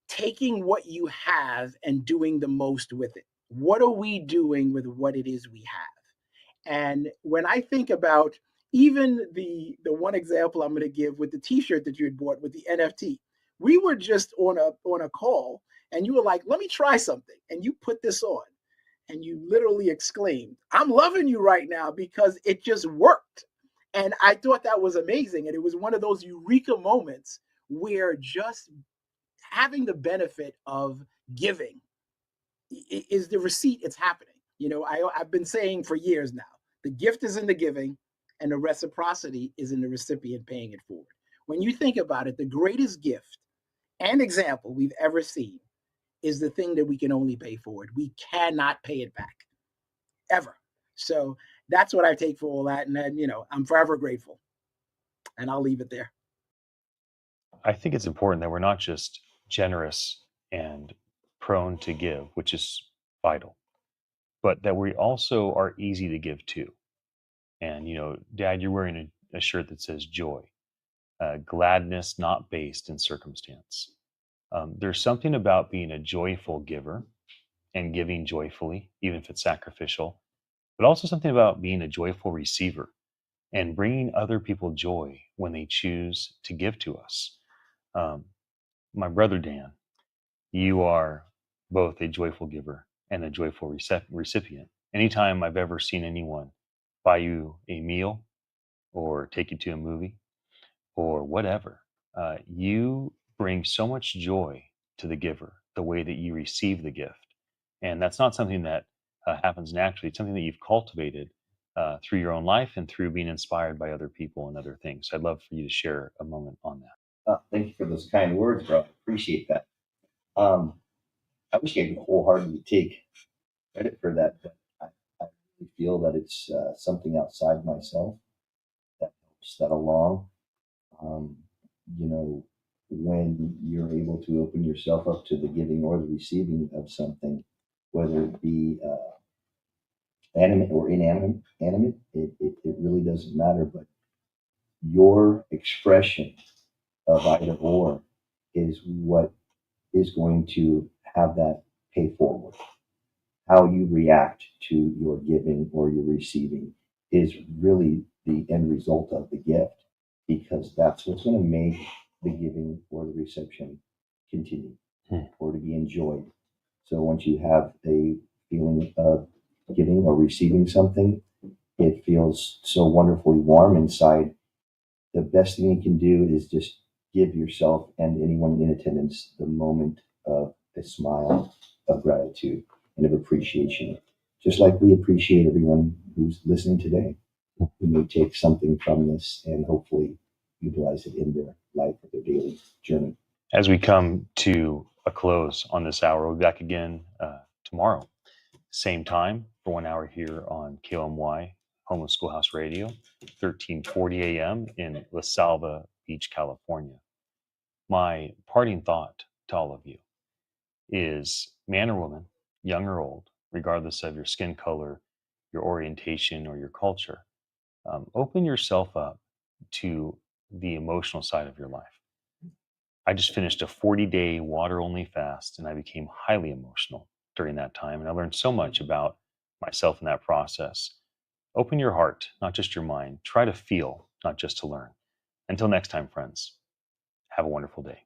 taking what you have and doing the most with it. What are we doing with what it is we have? And when I think about even the one example I'm going to give with the T-shirt that you had bought with the NFT, we were just on a call, and you were like, "Let me try something," and you put this on, and you literally exclaimed, "I'm loving you right now," because it just worked. And I thought that was amazing, and it was one of those eureka moments where just having the benefit of giving is the receipt. It's happening. I've been saying for years now, the gift is in the giving, and the reciprocity is in the recipient paying it forward. When you think about it, the greatest gift and example we've ever seen is the thing that we can only pay forward. We cannot pay it back. ever. So that's what I take for all that. And then, I'm forever grateful. And I'll leave it there. I think it's important that we're not just generous and prone to give, which is vital, but that we also are easy to give to. And, Dad, you're wearing a shirt that says joy, gladness not based in circumstance. There's something about being a joyful giver and giving joyfully, even if it's sacrificial, but also something about being a joyful receiver and bringing other people joy when they choose to give to us. My brother Dan, you are both a joyful giver and a joyful recipient. Anytime I've ever seen anyone buy you a meal or take you to a movie or whatever, you bring so much joy to the giver, the way that you receive the gift. And that's not something that happens naturally. It's something that you've cultivated through your own life and through being inspired by other people and other things. I'd love for you to share a moment on that. Thank you for those kind words, bro. I appreciate that. I wish I could wholeheartedly take credit for that, but I really feel that it's something outside myself that helps that along. Um, when you're able to open yourself up to the giving or the receiving of something, whether it be animate or inanimate, it really doesn't matter. But your expression of either or is what is going to have that pay forward. How you react to your giving or your receiving is really the end result of the gift, because that's what's going to make the giving or the reception continue or to be enjoyed. So once you have a feeling of giving or receiving something, it feels so wonderfully warm inside. The best thing you can do is just give yourself and anyone in attendance the moment of a smile of gratitude and of appreciation. Just like we appreciate everyone who's listening today, who may take something from this and hopefully utilize it in their life or their daily journey. As we come to a close on this hour, we'll be back again tomorrow. Same time for 1 hour here on KOMY, Homeless Schoolhouse Radio, 1340 a.m. in La Salva Beach, California. My parting thought to all of you is, man or woman, young or old, regardless of your skin color, your orientation, or your culture, open yourself up to the emotional side of your life. I just finished a 40-day water-only fast, and I became highly emotional during that time. And I learned so much about myself in that process. Open your heart, not just your mind. Try to feel, not just to learn. Until next time, friends, have a wonderful day.